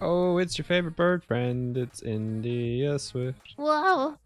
Oh, it's your favorite bird friend. It's India Swift. Whoa.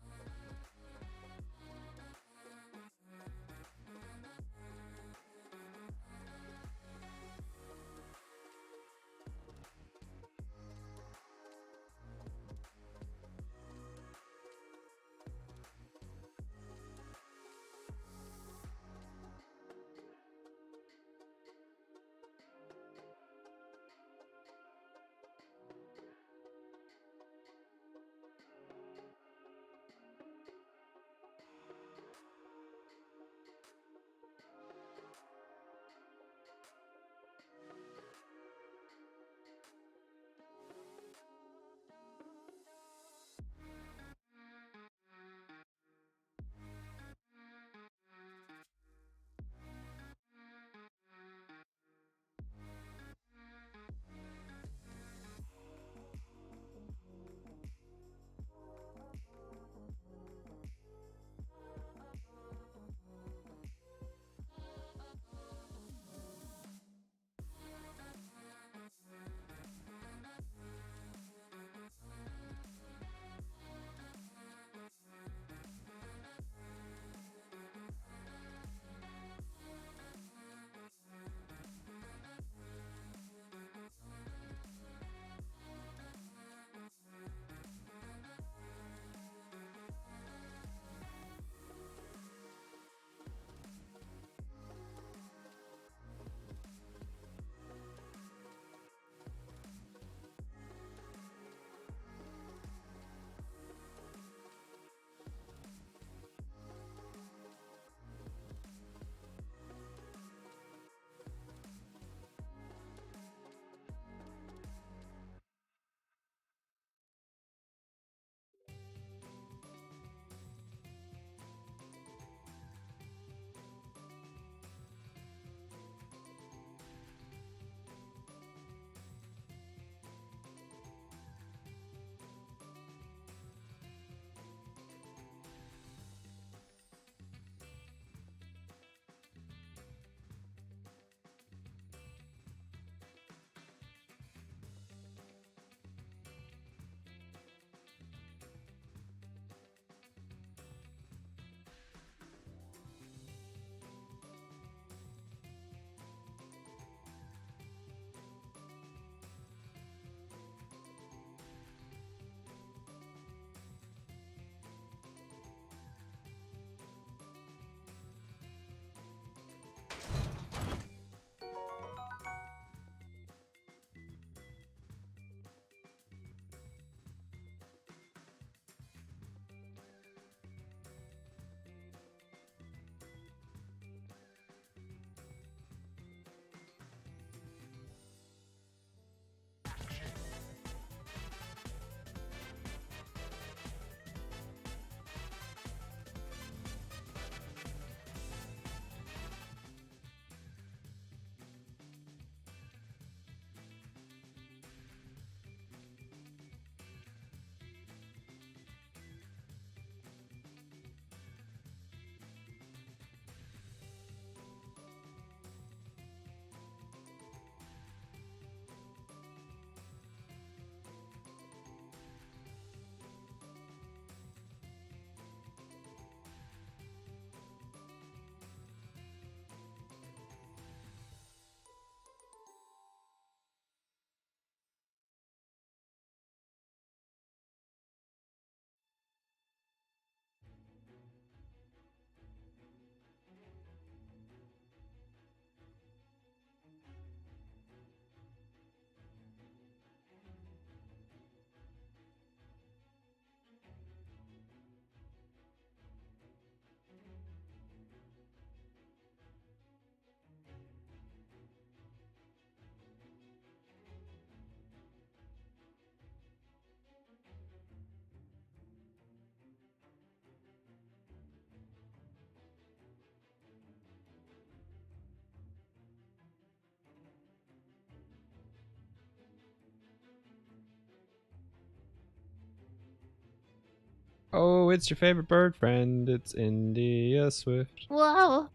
Oh, it's your favorite bird friend. It's India Swift. Whoa.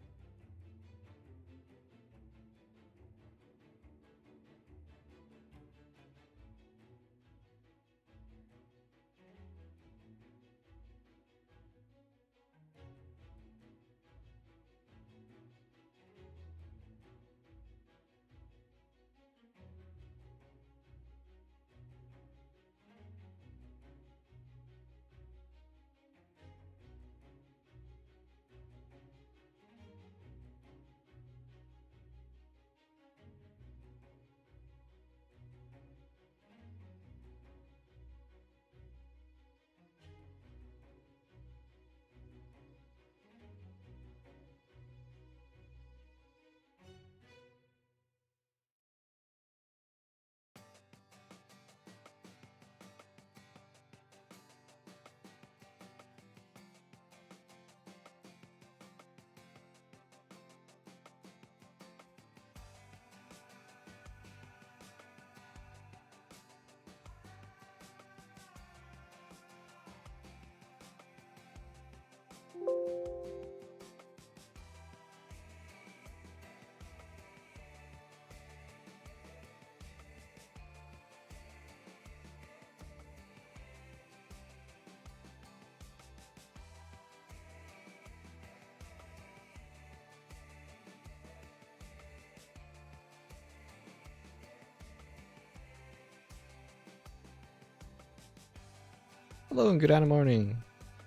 Hello and good morning.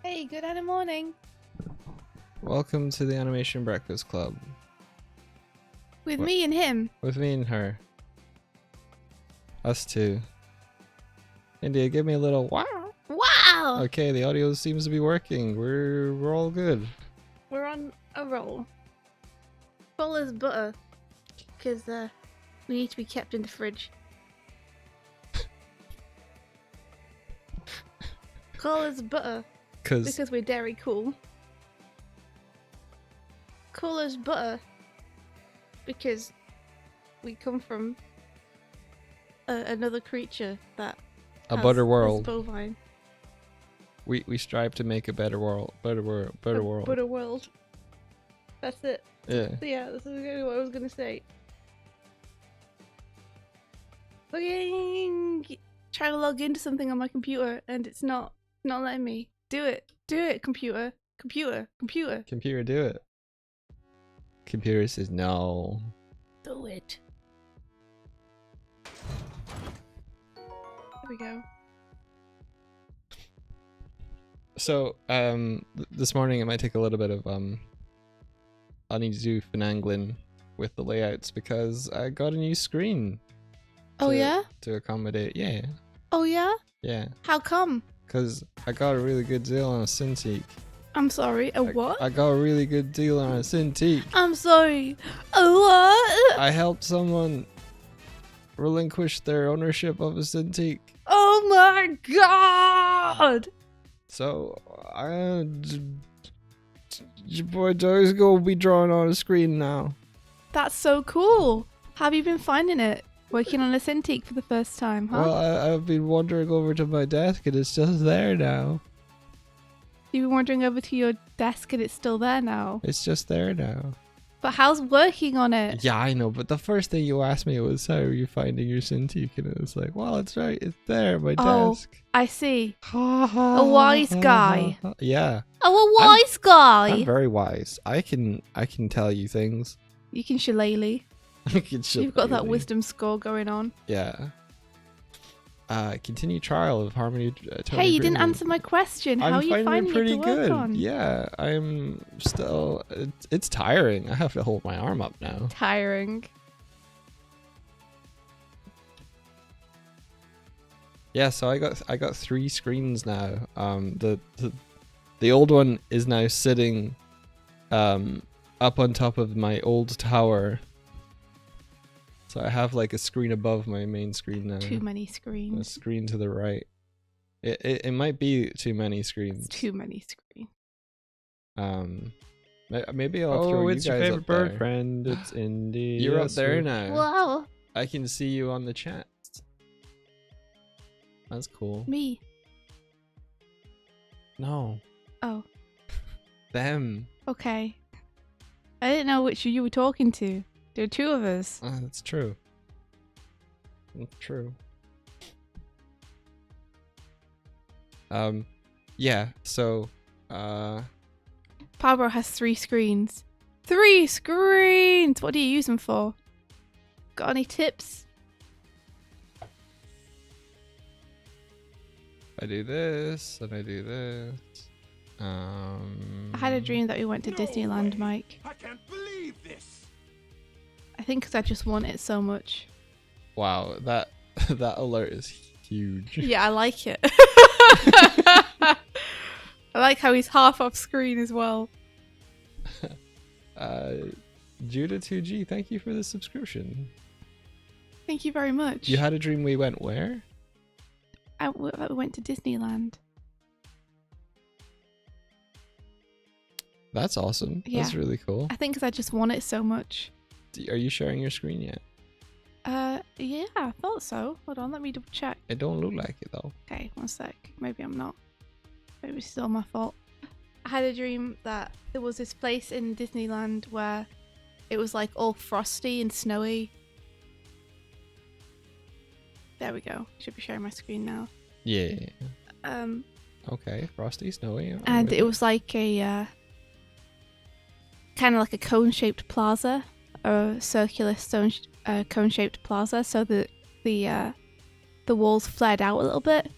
Hey, good morning. Welcome to the Animation Breakfast Club. With me and him. With me and her. Us two. India, give me a little wow. Wow! Okay, the audio seems to be working. We're all good. We're on a roll. Full as butter. Because we need to be kept in the fridge. Cool as butter. Because we're dairy cool. Cool as butter. Because we come from another creature that a butter world. Is bovine. We strive to make a better world. Better world. Butter world. That's it. Yeah. So yeah, this is exactly what I was gonna say. Fucking trying to log into something on my computer and it's not letting me. Do it, computer. Computer, do it. Computer says no. Do it. There we go. So, this morning it might take a little bit of I'll need to do finagling with the layouts because I got a new screen. Oh yeah? To accommodate, yeah. Oh yeah? Yeah. How come? Because I got a really good deal on a Cintiq. I'm sorry, a what? I got a really good deal on a Cintiq. I'm sorry, a what? I helped someone relinquish their ownership of a Cintiq. Oh my god! So, your boy Doig's gonna be drawing on a screen now. That's so cool. How have you been finding it? Working on a Cintiq for the first time, huh? Well, I've been wandering over to my desk and it's just there now. You've been wandering over to your desk and it's still there now. It's just there now. But how's working on it? Yeah, I know, but the first thing you asked me was how are you finding your Cintiq? And it was like, well, it's right, it's there, my desk. I see. A wise guy. Yeah. Oh, a wise guy. I'm very wise. I can tell you things. You can shillelagh. I can shillelagh. You've got that wisdom score going on. Yeah. Continue trial of Harmony. Hey, you didn't answer my question. How are you finding it pretty to work good. on? Yeah, I'm still. It's tiring. I have to hold my arm up now. Tiring. Yeah, so I got 3 screens now. The old one is now sitting up on top of my old tower. So I have like a screen above my main screen now. Too many screens. A screen to the right. It might be too many screens. It's too many screens. Maybe I'll throw you guys it's your favorite up bird there. friend. It's Indy. You're up there now. Wow. I can see you on the chat. That's cool. Me. No. Oh. Them. Okay. I didn't know which you were talking to. There are 2 of us. That's true. That's true. Yeah, so, Pablo has 3 screens. 3 screens! What do you use them for? Got any tips? I do this, and I do this. I had a dream that we went to Disneyland, Mike. I can't believe this. I think because I just want it so much. Wow, that alert is huge. Yeah, I like it. I like how he's half off screen as well. Judah2G, thank you for the subscription. Thank you very much. You had a dream we went where? We went to Disneyland. That's awesome. Yeah. That's really cool. I think because I just want it so much. Are you sharing your screen yet? Yeah, I thought so. Hold on, let me double check. It don't look like it though. Okay, one sec. Maybe I'm not. Maybe it's all my fault. I had a dream that there was this place in Disneyland where it was like all frosty and snowy. There we go. Should be sharing my screen now. Yeah. Okay, frosty, snowy. And it was like a kind of like a cone-shaped plaza, a circular cone-shaped plaza, so that the walls flared out a little bit,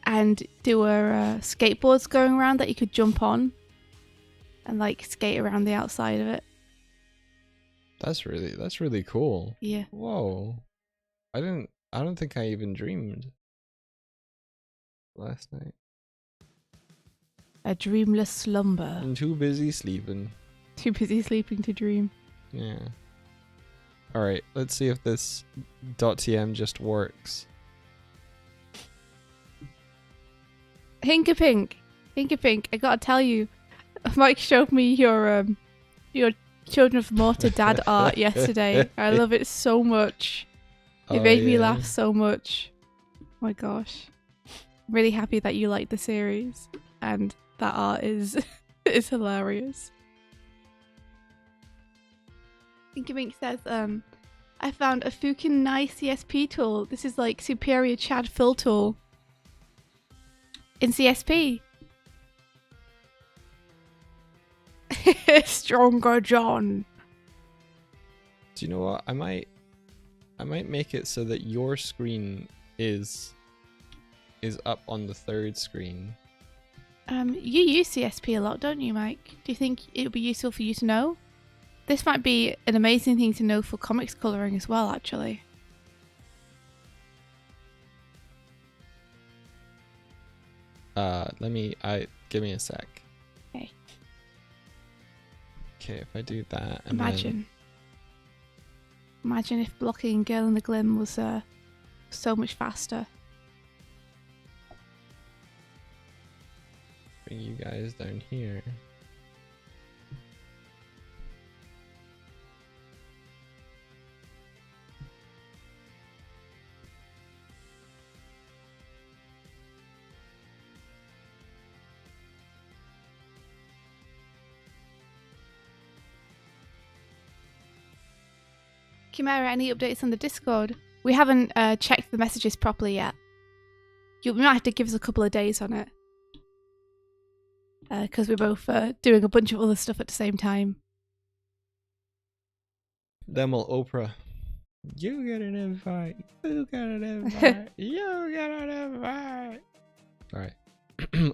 and there were skateboards going around that you could jump on and like skate around the outside of it. That's really cool. Yeah. Whoa. I don't think I even dreamed last night. A dreamless slumber. I'm too busy sleeping. Too busy sleeping to dream. Yeah. Alright, let's see if this .tm just works. Hinkapink, I gotta tell you, Mike showed me your Children of Mortar dad art yesterday. I love it so much. It made me laugh so much. Oh my gosh. I'm really happy that you like the series, and that art is is hilarious. Hinkapink says, I found a fucking nice CSP tool. This is like superior Chad fill tool in CSP. Stronger John. Do you know what? I might make it so that your screen is up on the third screen. You use CSP a lot, don't you, Mike? Do you think it would be useful for you to know? This might be an amazing thing to know for comics coloring as well, actually. Give me a sec. Okay. Okay, if I do that, and Imagine if blocking Girl in the Glim was so much faster. bring you guys down here. Chimera, any updates on the Discord? We haven't checked the messages properly yet. You might have to give us a couple of days on it. Because we're both doing a bunch of other stuff at the same time. Then we'll Oprah. You get an invite. You get an invite. You get an invite. All right.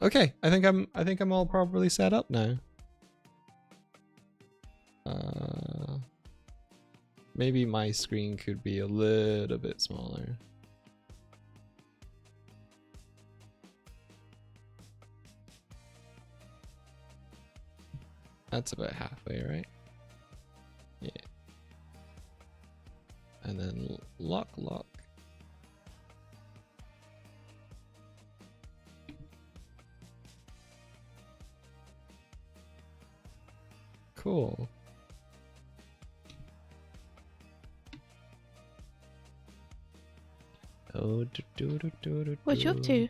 Okay. I think I'm all properly set up now. Maybe my screen could be a little bit smaller. That's about halfway, right? Yeah. And then lock. Cool. Oh, What you up to?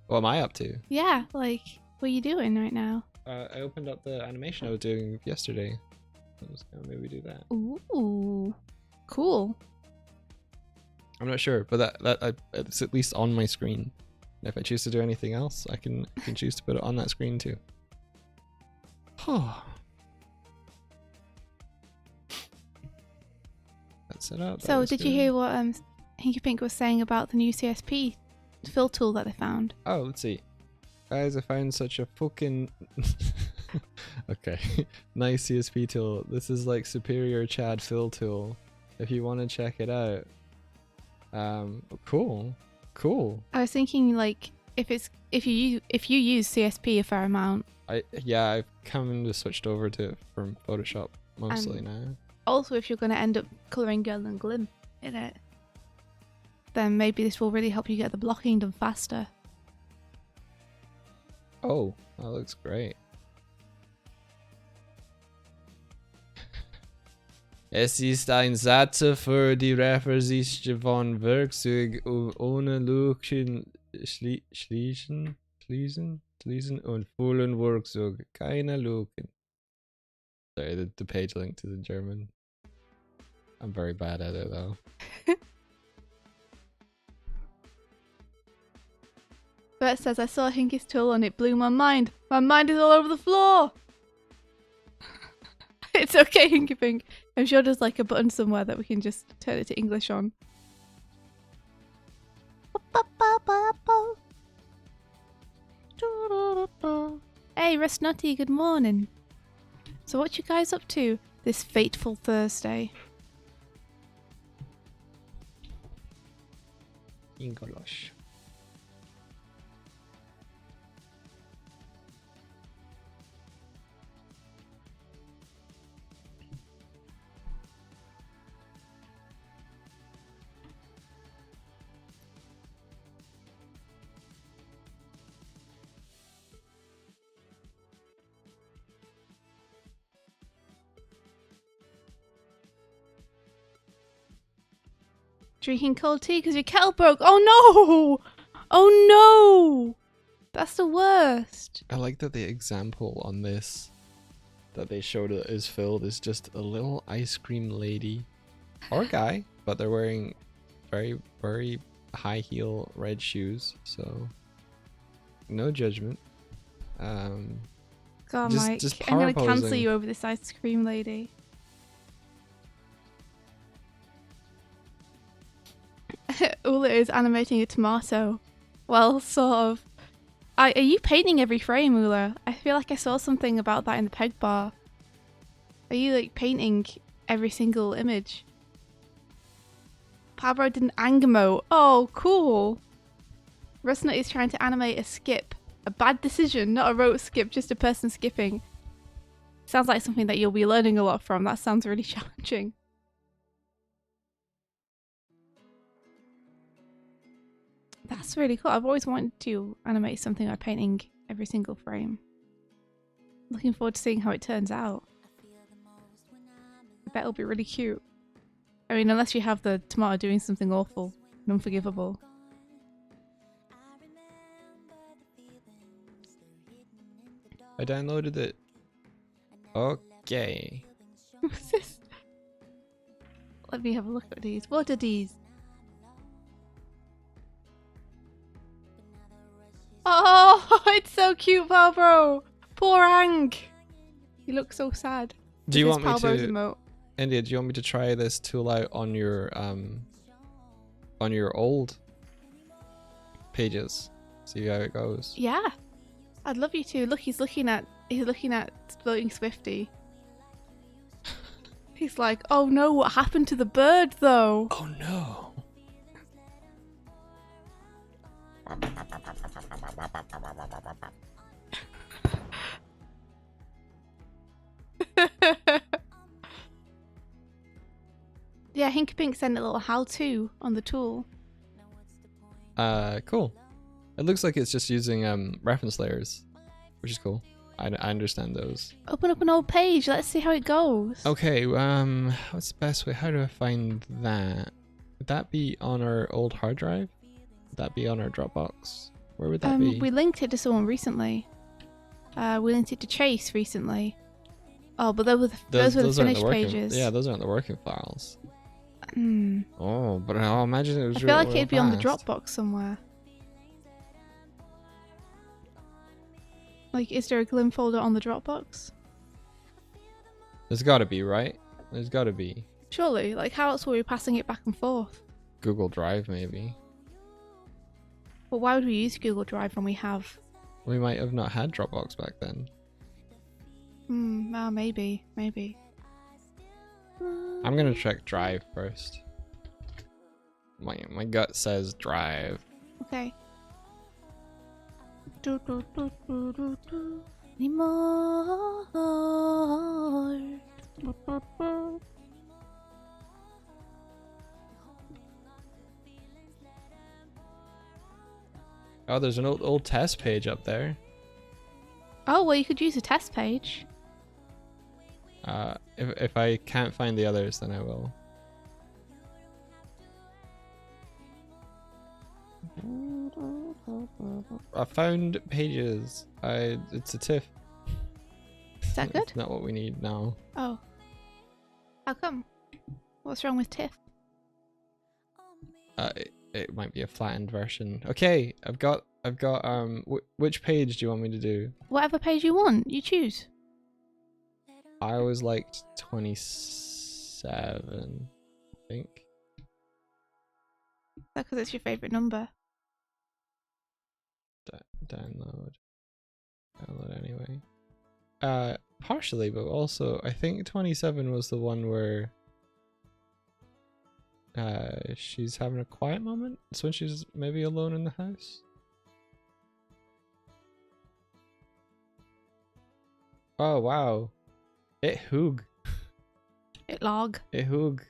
What am I up to? Yeah, like, what are you doing right now? I opened up the animation I was doing yesterday. I was gonna maybe do that. Ooh, cool. I'm not sure, but that it's at least on my screen. And if I choose to do anything else, I can choose to put it on that screen too. That's it up. So, did you hear what Hinkapink was saying about the new CSP fill tool that they found? Oh, let's see. Guys, I found such a fucking okay, nice CSP tool. This is like superior Chad fill tool. If you want to check it out, cool. I was thinking, like, if you use CSP a fair amount. I've kind of switched over to it from Photoshop mostly now. Also, if you're going to end up coloring Girl and Glim in it, then maybe this will really help you get the blocking done faster. Oh, that looks great. Es ist ein Satz für die Referenz von Werkzeug ohne Lücken schließen und vollen Werkzeug keine Lücken. Sorry, the page linked is in German. I'm very bad at it though. Bert says, I saw Hinky's tool and it blew my mind. My mind is all over the floor. It's okay, Hinkapink. I'm sure there's like a button somewhere that we can just turn it to English on. Hey, Rustnutty, good morning. So what you guys up to this fateful Thursday? Ingolosh. Drinking cold tea because your kettle broke. Oh no! Oh no! That's the worst. I like that the example on this that they showed that is filled is just a little ice cream lady or guy, but they're wearing very, very high heel red shoes, so no judgment. God, Just- Mike, just I'm gonna power cancel posing. you over this ice cream lady. Ula is animating a tomato. Well, sort of. Are you painting every frame, Ula? I feel like I saw something about that in the peg bar. Are you like painting every single image? Pablo did an anger emote. Oh, cool. Rustnut is trying to animate a skip. A bad decision, not a rote skip, just a person skipping. Sounds like something that you'll be learning a lot from. That sounds really challenging. That's really cool. I've always wanted to animate something by painting every single frame. Looking forward to seeing how it turns out. I bet it'll be really cute. I mean, unless you have the tomato doing something awful and unforgivable. I downloaded it. Okay. What's this? Let me have a look at these. What are these? Oh, it's so cute, Palbro. Poor Ang. He looks so sad. Do you This want me Palbro's to, emote. India? Do you want me to try this tool out on your old pages? See how it goes. Yeah, I'd love you to. Look, he's looking at Floating Swifty. He's like, oh no, what happened to the bird though? Oh no. Yeah, Hinkapink sent a little how-to on the tool. Cool. It looks like it's just using reference layers, which is cool. I understand those. Open up an old page. Let's see how it goes. Okay, what's the best way? How do I find that? Would that be on our old hard drive? Would that be on our Dropbox? Where would that be? We linked it to someone recently. We linked it to Chase recently. Oh, but those were the aren't finished working, pages. Yeah, those aren't the working files. Hmm. Oh, but I imagine it was I feel like real it'd be on the fast. Dropbox somewhere. Like, is there a Glim folder on the Dropbox? There's gotta be, right? There's gotta be. Surely. Like, how else were we passing it back and forth? Google Drive, maybe. But why would we use Google Drive when we have... We might have not had Dropbox back then. Maybe. Maybe. I'm gonna check Drive first. My gut says Drive. Okay. Anymore. Oh, there's an old test page up there. Oh, well, you could use a test page. If I can't find the others, then I will. I found pages. It's a TIFF. Is that good? It's not what we need now. Oh. How come? What's wrong with TIFF? It might be a flattened version. Okay, I've got which page do you want me to do? Whatever page you want, you choose. I always liked 27, I think. Is that because it's your favourite number? Download. download anyway. Partially, but also I think 27 was the one where she's having a quiet moment. It's when she's maybe alone in the house. Oh wow. It hoog. It log. It hoog.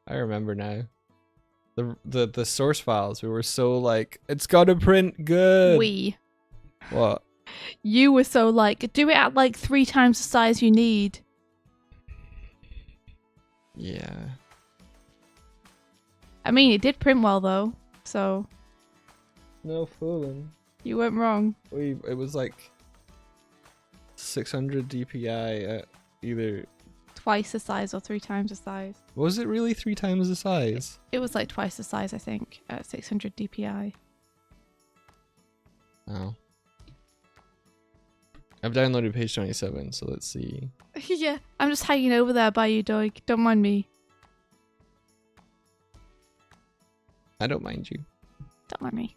I remember now. The source files, we were so like, it's gotta print good. What? You were so like, do it at like 3 times the size you need. Yeah. I mean, it did print well though, so No fooling. you weren't wrong. It was like 600 DPI at either. Twice the size or 3 times the size. Was it really 3 times the size? It was like twice the size, I think, at 600 DPI. Oh. I've downloaded page 27, so let's see. Yeah, I'm just hanging over there by you, Doig. Don't mind me. I don't mind you. Don't mind me.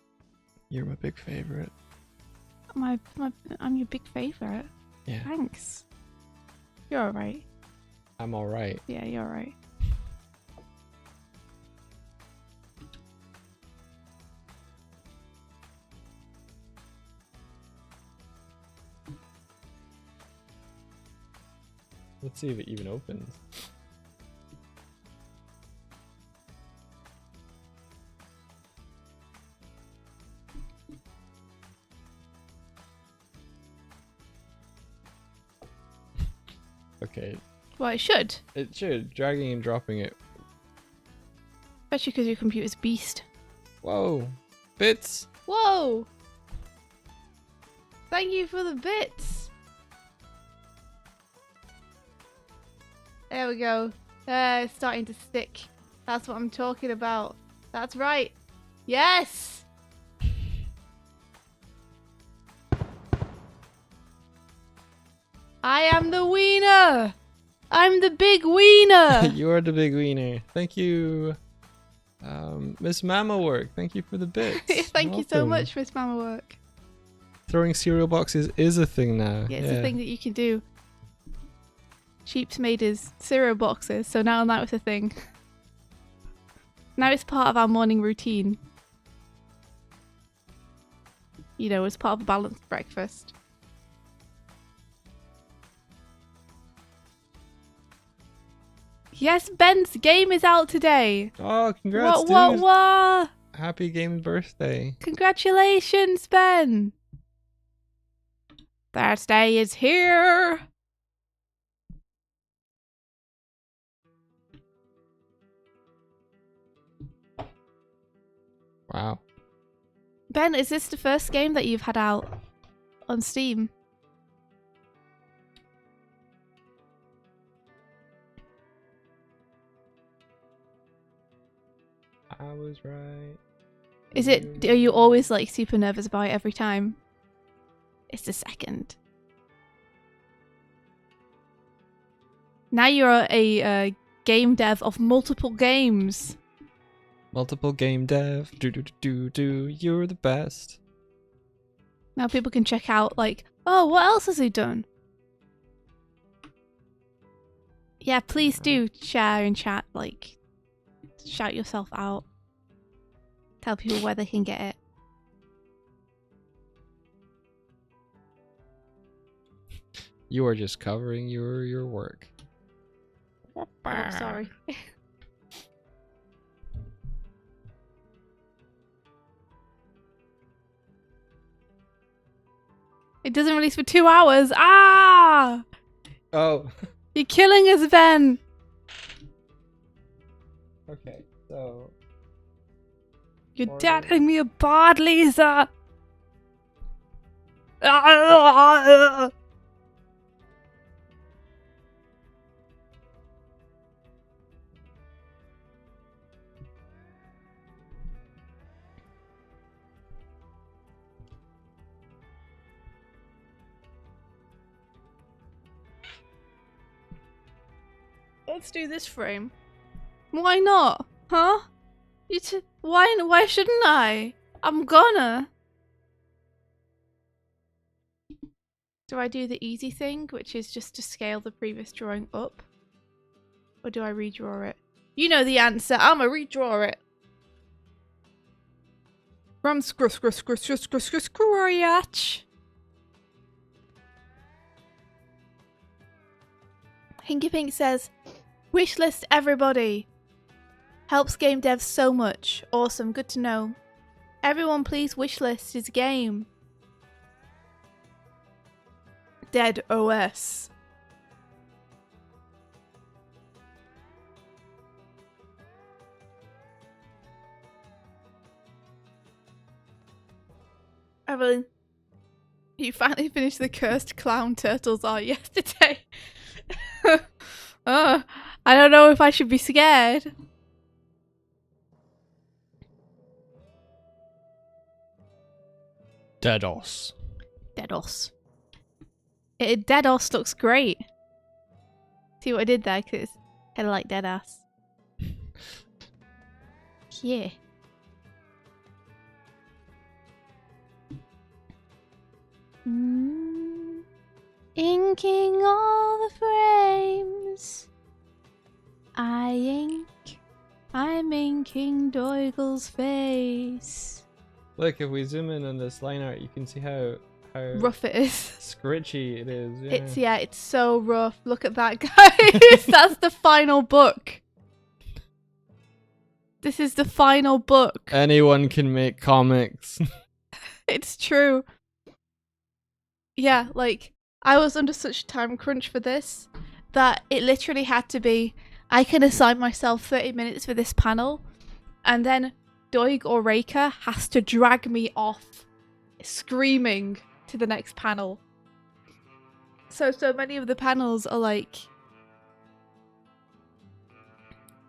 You're my big favorite. I'm your big favorite. Yeah. Thanks. You're alright. I'm alright. Yeah, you're alright. Let's see if it even opens. Okay. Well, it should. It should. Dragging and dropping it. Especially because your computer's beast. Whoa. Bits. Whoa! Thank you for the bits. There we go. It's starting to stick. That's what I'm talking about. That's right. Yes! I am the wiener! I'm the big wiener! You are the big wiener. Thank you. Miss Mama Work, thank you for the bits. Thank you so Welcome. much, Miss Mama Work. Throwing cereal boxes is a thing now. Yeah, it's a thing that you can do. Sheep's made his cereal boxes, so now it's a thing. Now it's part of our morning routine. You know, as part of a balanced breakfast. Yes, Ben's game is out today. Oh, congrats, What? Happy game birthday. Congratulations, Ben. Thursday is here. Wow. Ben, is this the first game that you've had out on Steam? I was right. Is it? Are you always like super nervous about it every time? It's the second. Now you're a game dev of multiple games. Multiple game dev. Do. You're the best. Now people can check out like, oh, what else has he done? Yeah, please do share and chat, like, shout yourself out. Tell people where they can get it. You are just covering your work. Oh, sorry. It doesn't release for 2 hours. Ah! Oh. You're killing us, Ben. Okay, so. You're Order. dadding me a bod, Lisa. Ah! Let's do this frame. Why not? Huh? Why shouldn't I? I'm gonna. Do I do the easy thing, which is just to scale the previous drawing up? Or do I redraw it? You know the answer. I'ma redraw it. From scratch. Hinky Pink says, wishlist everybody. Helps game devs so much. Awesome, good to know. Everyone please wishlist his game. Dead OS. Evelyn, you finally finished the Cursed Clown Turtles art yesterday. I don't know if I should be scared. Deados. Deados. Deados looks great. See what I did there? Because it's kind of like Deadass. Yeah. Inking all the frames. I'm inking Doigle's face. Look, if we zoom in on this line art, you can see how rough it is. Scritchy it is. Yeah. It's so rough. Look at that, guys. That's the final book. This is the final book. Anyone can make comics. It's true. Yeah, like, I was under such a time crunch for this that it literally had to be, I can assign myself 30 minutes for this panel, and then Doig or Reika has to drag me off screaming to the next panel. So many of the panels are like,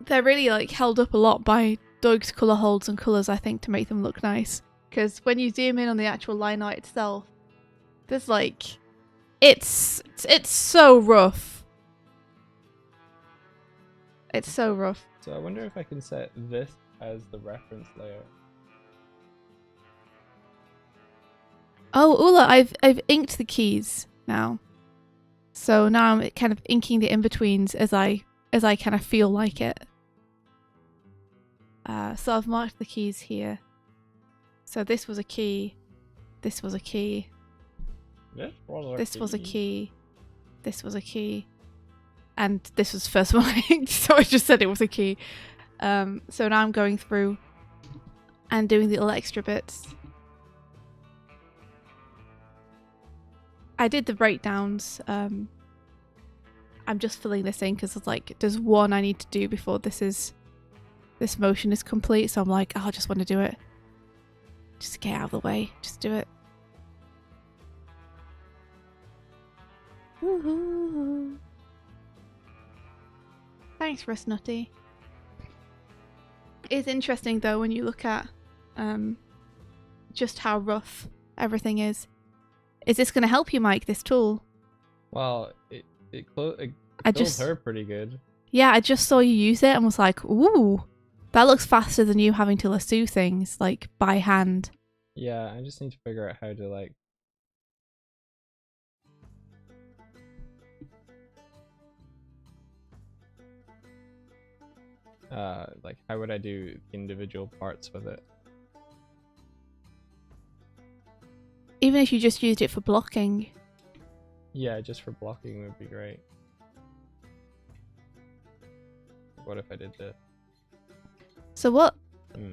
they're really like held up a lot by Doig's colour holds and colours, I think, to make them look nice. Because when you zoom in on the actual line art itself, there's like, it's so rough. It's so rough. So I wonder if I can set this as the reference layer. Oh, Ula, I've inked the keys now. So now I'm kind of inking the in-betweens as I kind of feel like it. So I've marked the keys here. So this was a key. This was a key. This was a key. This was a key. And this was the first one I inked, so I just said it was a key. So now I'm going through and doing the little extra bits. I did the breakdowns. I'm just filling this in because it's like there's one I need to do before this motion is complete. So I'm like, oh, I just want to do it. Just get out of the way. Just do it. Woohoo! Thanks, Rusnutty. It's interesting though when you look at just how rough everything is. Is this going to help you, Mike? This tool? Well, it killed her pretty good. Yeah, I just saw you use it and was like, ooh, that looks faster than you having to lasso things like by hand. Yeah, I just need to figure out how to like how would I do individual parts with it? Even if you just used it for blocking. Yeah, just for blocking would be great. What if I did this? So what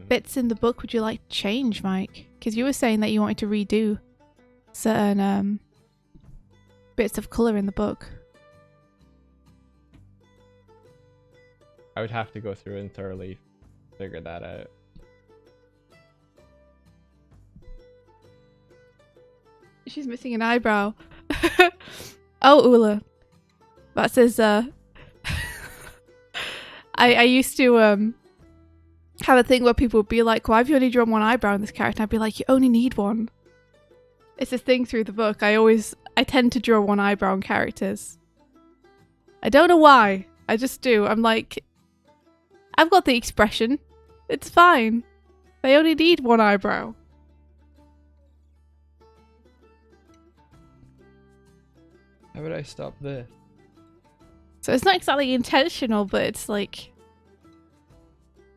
bits in the book would you like to change, Mike? Because you were saying that you wanted to redo certain bits of colour in the book. I would have to go through and thoroughly figure that out. She's missing an eyebrow. Oh, Ula. That says, I used to have a thing where people would be like, why have you only drawn one eyebrow in this character? I'd be like, you only need one. It's a thing through the book. I tend to draw one eyebrow in characters. I don't know why. I just do. I'm like, I've got the expression. It's fine. They only need one eyebrow. How would I stop this? So it's not exactly intentional, but it's like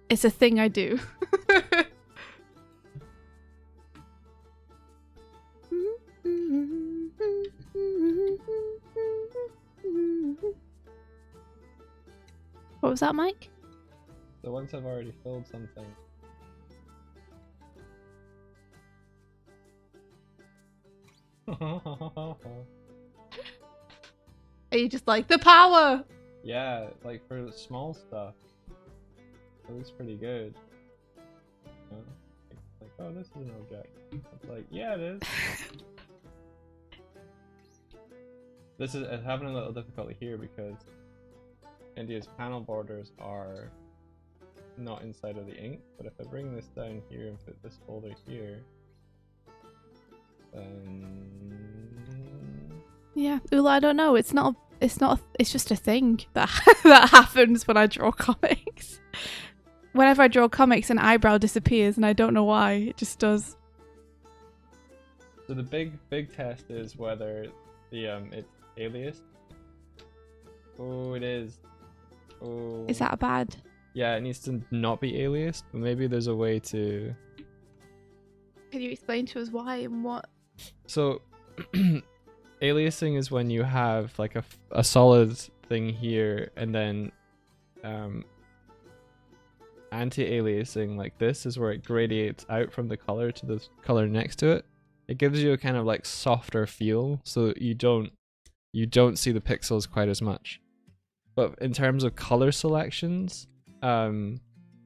it's a thing I do. What was that, Mike? So once I've already filled something. Are you just like the power? Yeah, like for small stuff, it looks pretty good. You know? Like, oh, this is an object. It's like, yeah, it is. This is having a little difficulty here because India's panel borders are not inside of the ink. But if I bring this down here and put this folder here, then Yeah, Ula, I don't know. It's not. It's just a thing that that happens when I draw comics. Whenever I draw comics, an eyebrow disappears, and I don't know why. It just does. So the big test is whether the it's aliased. Oh, it is. Oh. Is that bad? Yeah, it needs to not be aliased, but maybe there's a way to. Can you explain to us why and what? So, aliasing is when you have like a solid thing here, and then anti-aliasing like this is where it gradiates out from the color to the color next to it. It gives you a kind of like softer feel, so you don't see the pixels quite as much. But in terms of color selections,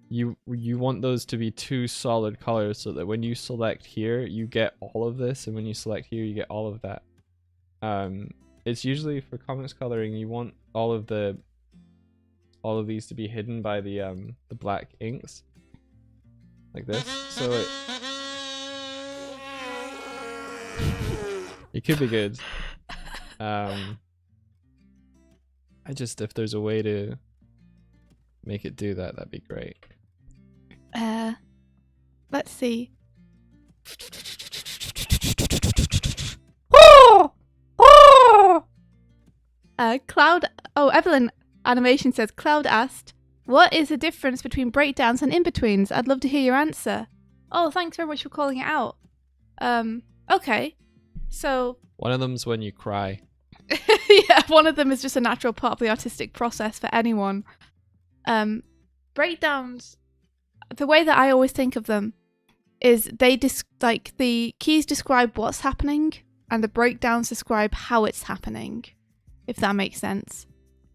you want those to be two solid colors so that when you select here, you get all of this, and when you select here, you get all of that. It's usually for comics coloring, you want all of these to be hidden by the black inks, like this. So it could be good. If there's a way to make it do that, that'd be great. Let's see. Oh! Oh! Cloud. Oh, Evelyn Animation says Cloud asked, "What is the difference between breakdowns and in-betweens? I'd love to hear your answer." Oh, thanks very much for calling it out. Okay. So one of them's when you cry. yeah, one of them is just a natural part of the artistic process for anyone. Breakdowns, the way that I always think of them is like the keys describe what's happening and the breakdowns describe how it's happening, if that makes sense.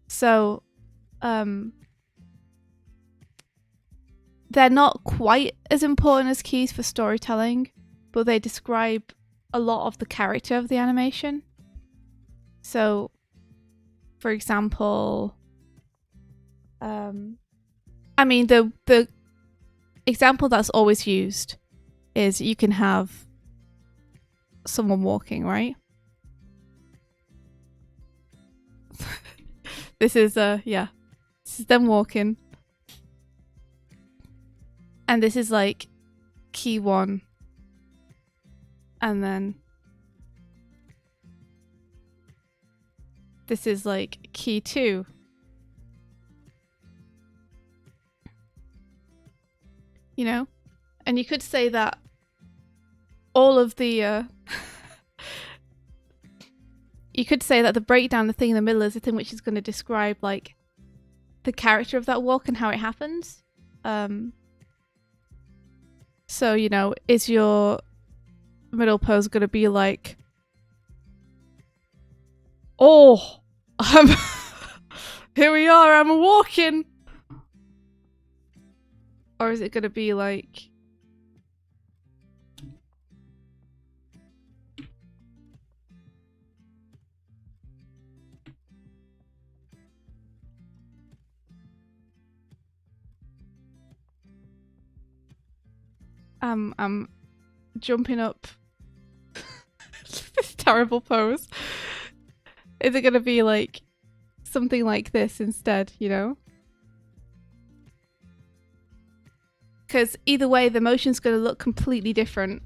So they're not quite as important as keys for storytelling, but they describe a lot of the character of the animation. So, for example, I mean, the example that's always used is you can have someone walking, right? This is them walking. And this is like key 1. And then this is like key 2. You know? And you could say that all of the you could say that the breakdown, the thing in the middle, is the thing which is going to describe like the character of that walk and how it happens. So, you know, is your middle pose going to be like, oh, here we are, I'm walking? Or is it going to be like, I'm jumping up this terrible pose? Is it going to be like something like this instead, you know? Because either way, the motion's going to look completely different.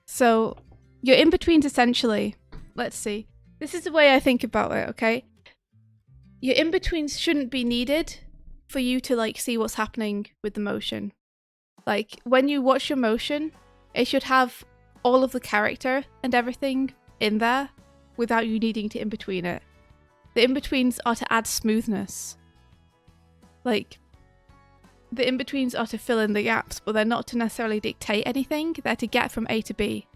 So your in-betweens essentially let's see. This is the way I think about it, okay? Your in-betweens shouldn't be needed for you to like see what's happening with the motion. Like when you watch your motion, it should have all of the character and everything in there without you needing to in-between it. The in-betweens are to add smoothness. Like, the in-betweens are to fill in the gaps, but they're not to necessarily dictate anything. They're to get from A to B.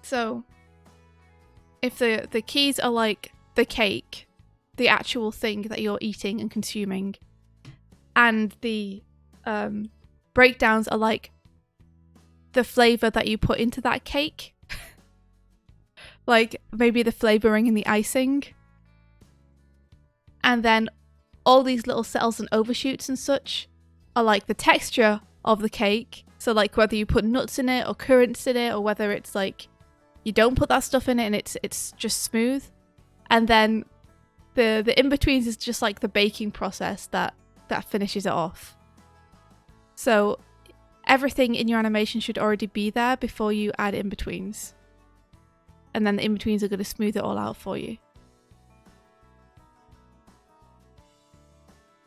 So, if the keys are like the cake, the actual thing that you're eating and consuming, and the breakdowns are like the flavor that you put into that cake, like maybe the flavoring and the icing, and then all these little settles and overshoots and such are like the texture of the cake. So like whether you put nuts in it or currants in it, or whether it's like you don't put that stuff in it and it's just smooth. And then the in-betweens is just like the baking process that finishes it off. So everything in your animation should already be there before you add in-betweens. And then the in-betweens are going to smooth it all out for you.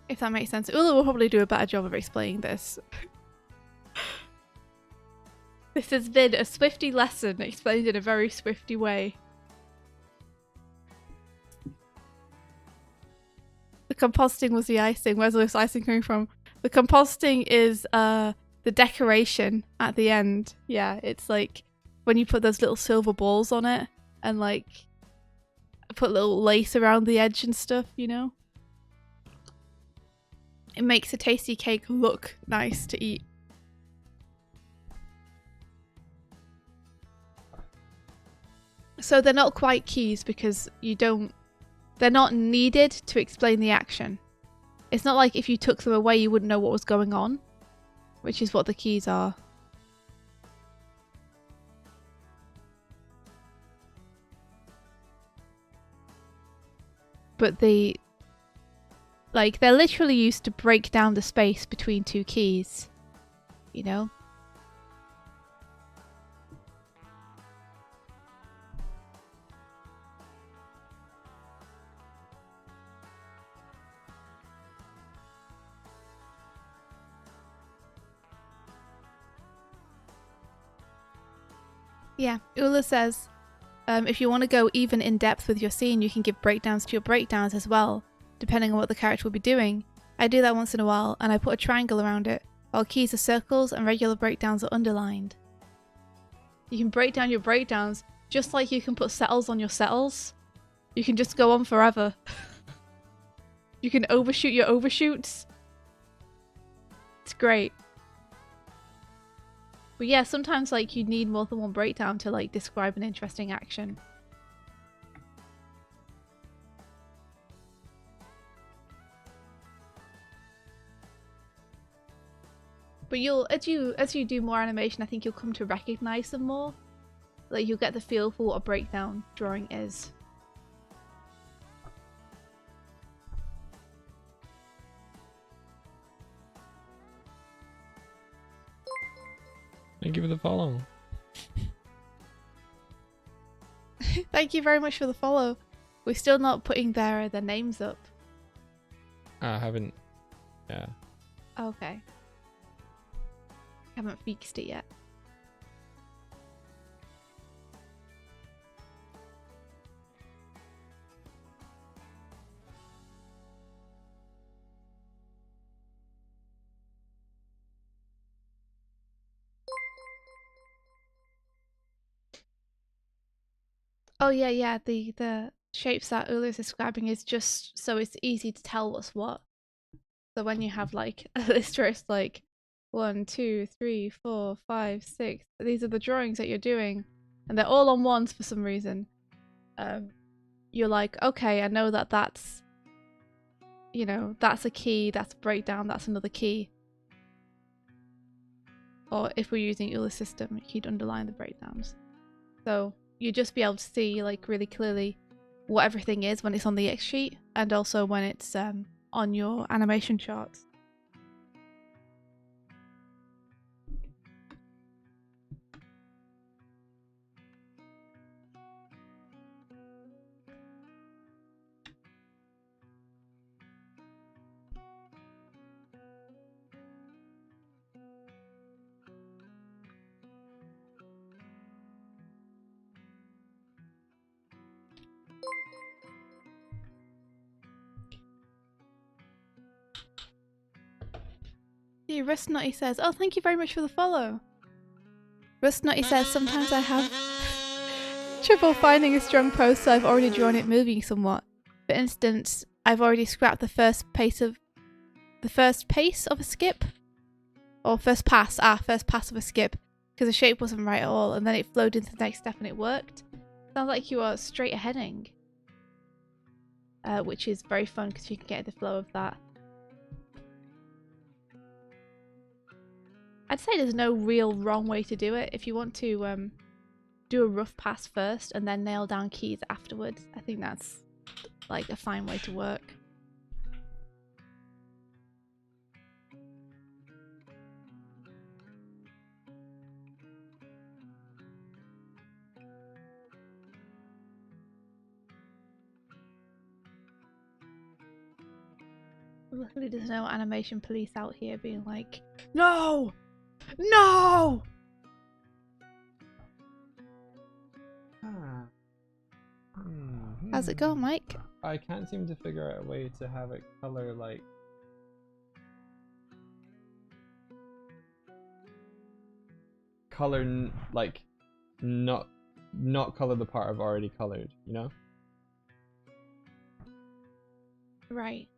If that makes sense. Ula will probably do a better job of explaining this. This has been a Swifty lesson explained in a very Swifty way. The compositing was the icing. Where's all this icing coming from? The compositing is the decoration at the end. Yeah, it's like when you put those little silver balls on it and like put little lace around the edge and stuff, you know? It makes a tasty cake look nice to eat. So they're not quite keys because they're not needed to explain the action. It's not like if you took them away you wouldn't know what was going on, which is what the keys are. But they're literally used to break down the space between two keys, you know? Yeah, Ula says, if you want to go even in depth with your scene, you can give breakdowns to your breakdowns as well, depending on what the character will be doing. I do that once in a while, and I put a triangle around it, while keys are circles and regular breakdowns are underlined. You can break down your breakdowns just like you can put settles on your settles. You can just go on forever. You can overshoot your overshoots. It's great. But yeah, sometimes like you need more than one breakdown to like describe an interesting action. But as you do more animation, I think you'll come to recognize them more. Like you'll get the feel for what a breakdown drawing is. Thank you for the follow. Thank you very much for the follow. We're still not putting their names up. I haven't. Yeah. Okay. Haven't fixed it yet. Oh yeah. The shapes that Ula is describing is just so it's easy to tell what's what. So when you have like a list where it's like 1, 2, 3, 4, 5, 6, these are the drawings that you're doing, and they're all on ones for some reason. You're like, okay, I know that's, you know, that's a key, that's a breakdown, that's another key. Or if we're using Ula's system, you'd underline the breakdowns. So you'd just be able to see like really clearly what everything is when it's on the X sheet, and also when it's on your animation charts. See, Rustnutty says, oh, thank you very much for the follow. Rustnutty says, sometimes I have trouble finding a strong pose, so I've already drawn it moving somewhat. For instance, I've already scrapped the first pace of a skip, or first pass of a skip, because the shape wasn't right at all, and then it flowed into the next step and it worked. Sounds like you are straight aheading, which is very fun because you can get the flow of that. I'd say there's no real wrong way to do it. If you want to do a rough pass first and then nail down keys afterwards, I think that's like a fine way to work. Luckily there's no animation police out here being like, no! No! How's it go, Mike? I can't seem to figure out a way to have it color like not color the part I've already colored, you know? Right.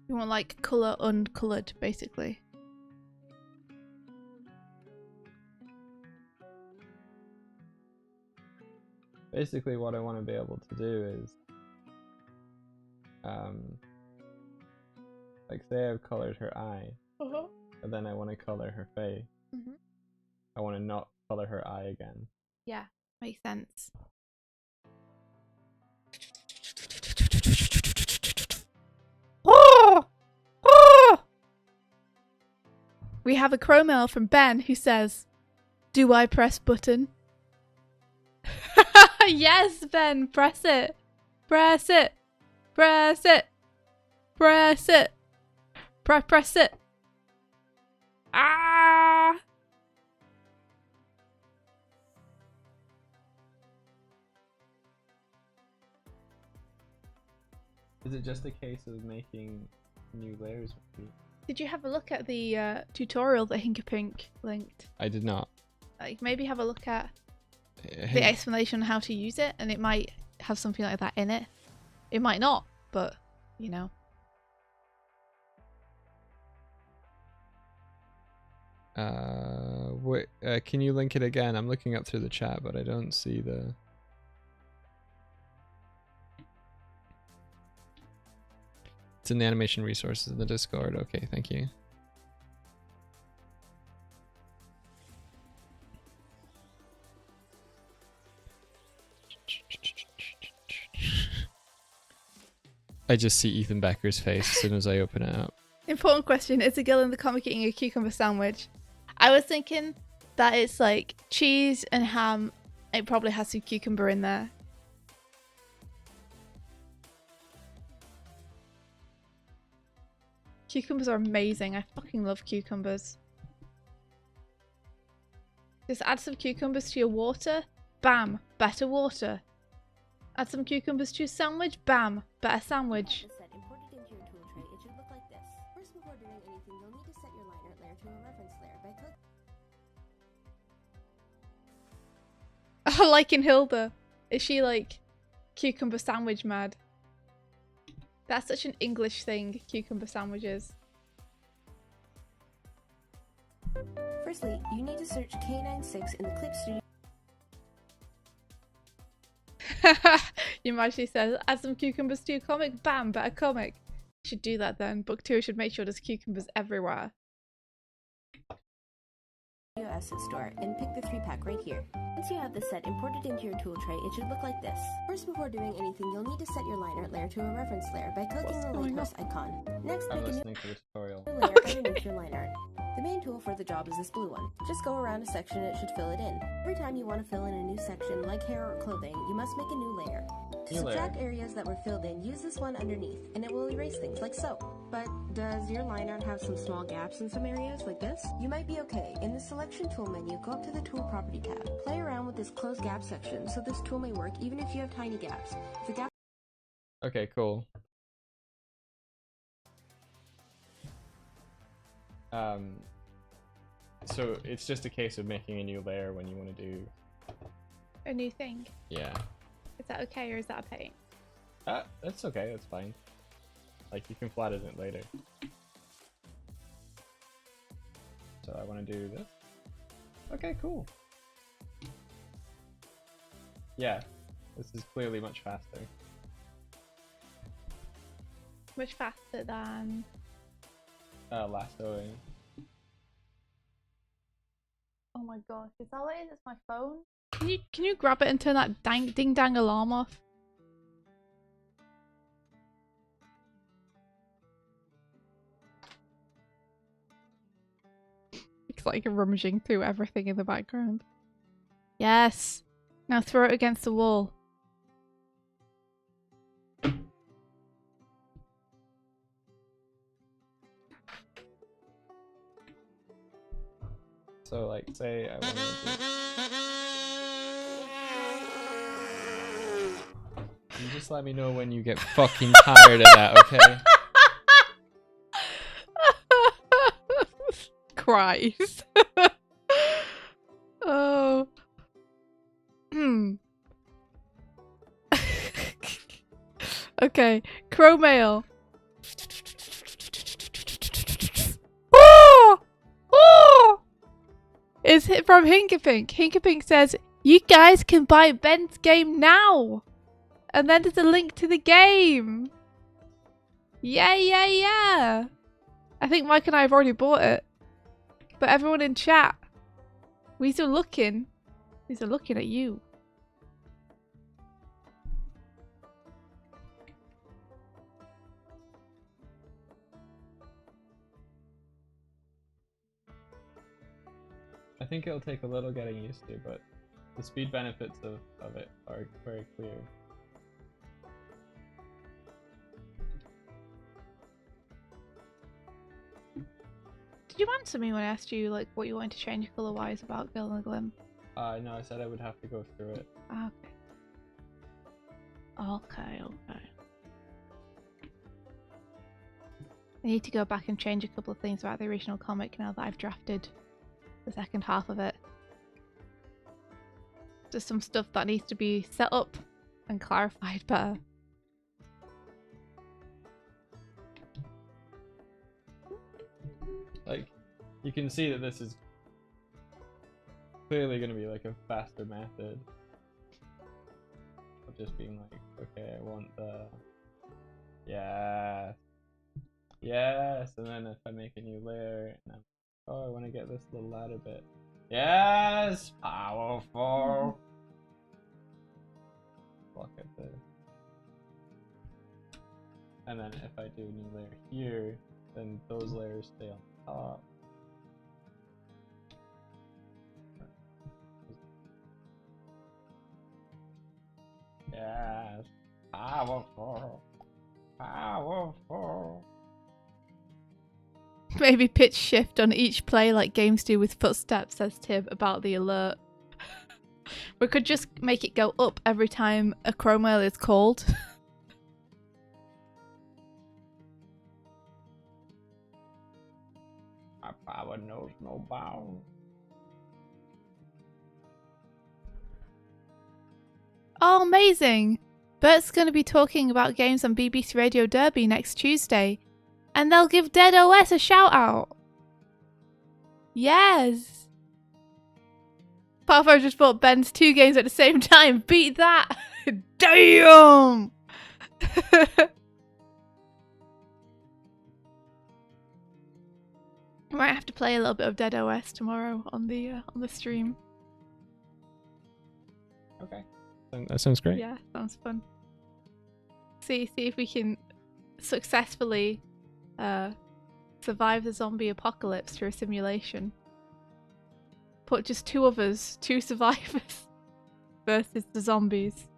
You want like colour uncolored, basically. Basically what I want to be able to do is like say I've colored her eye, but then I want to color her face. I want to not color her eye again. Yeah, makes sense. Oh! Oh! We have a crow mail from Ben who says, do I press button? Yes, Ben, press it. Press it. Press it. Press it. Press it. Ah! Is it just a case of making new layers? Did you have a look at the tutorial that Hinkapink linked? I did not. Like, maybe have a look at the explanation on how to use it, and it might have something like that in it. It might not, but you know. Wait, can you link it again? I'm looking up through the chat, but I don't see the. It's in the animation resources in the Discord. Okay, thank you. I just see Ethan Becker's face as soon as I open it up. Important question. Is a girl in the comic eating a cucumber sandwich? I was thinking that it's like cheese and ham. It probably has some cucumber in there. Cucumbers are amazing. I fucking love cucumbers. Just add some cucumbers to your water. Bam. Better water. Add some cucumbers to your sandwich. Bam. Better sandwich. Imported into your tool tray, it should look like this. First, before doing anything, you'll need to set your line art layer to a reference layer by clicking. I like in Hilda. Is she like cucumber sandwich mad? That's such an English thing, cucumber sandwiches. Firstly, you need to search K96 in the Clip Studio. Yamashi says, add some cucumbers to your comic. Bam, better comic. You should do that then. Book 2 should make sure there's cucumbers everywhere. Asset store and pick the 3-pack right here. Once you have the set imported into your tool tray, it should look like this. First, before doing anything, you'll need to set your line art layer to a reference layer by clicking the lighthouse icon. Next, I'm make a new listening to the tutorial. layer underneath your line art. The main tool for the job is this blue one. Just go around a section and it should fill it in. Every time you want to fill in a new section, like hair or clothing, you must make a new layer. To subtract areas that were filled in, use this one underneath, and it will erase things like so. But does your line art have some small gaps in some areas, like this? You might be okay. In the Selection Tool menu, go up to the Tool Property tab. Play around with this Close Gap section, so this tool may work even if you have tiny gaps. If the gap Okay, cool. So it's just a case of making a new layer when you want to do A new thing. Yeah. Is that okay or is that a pain? That's okay, that's fine. Like, you can flatten it later. So I want to do this. Okay, cool. Yeah, this is clearly much faster. Much faster than... Lassoing. Oh my gosh, is that what it is? It's my phone? Can you grab it and turn that ding dang alarm off? It's like rummaging through everything in the background. Yes! Now throw it against the wall. So, like, say I want to You just let me know when you get fucking tired of that, okay? Christ. Oh. Okay, crow mail. Oh! Oh! It's from Hinkapink. Hinkapink says, "You guys can buy Ben's game now." And then there's a link to the game. Yeah, yeah, yeah. I think Mike and I have already bought it. But everyone in chat, we're looking. We're looking at you. I think it'll take a little getting used to, but the speed benefits of it are very clear. Did you answer me when I asked you like what you wanted to change colour-wise about Girl in the Glim? No, I said I would have to go through it. Okay. Okay. I need to go back and change a couple of things about the original comic now that I've drafted the second half of it. There's some stuff that needs to be set up and clarified better. Like, you can see that this is clearly going to be like a faster method of just being like, okay, I want the yes, and then if I make a new layer and I want to get this little ladder bit, yes, powerful. Block it there, and then if I do a new layer here, then those layers stay on top. Yes, powerful, powerful. Maybe pitch shift on each play like games do with footsteps, says Tib about the alert. We could just make it go up every time a chrome is called. My power knows no bounds. Oh, amazing! Bert's going to be talking about games on BBC Radio Derby next Tuesday. And they'll give Dead OS a shout out. Yes! Parvo just bought Ben's 2 games at the same time. Beat that! Damn! I might have to play a little bit of Dead OS tomorrow on the stream. Okay, that sounds great. Yeah, sounds fun. See if we can successfully survive the zombie apocalypse through a simulation. Put just 2 of us, 2 survivors, versus the zombies.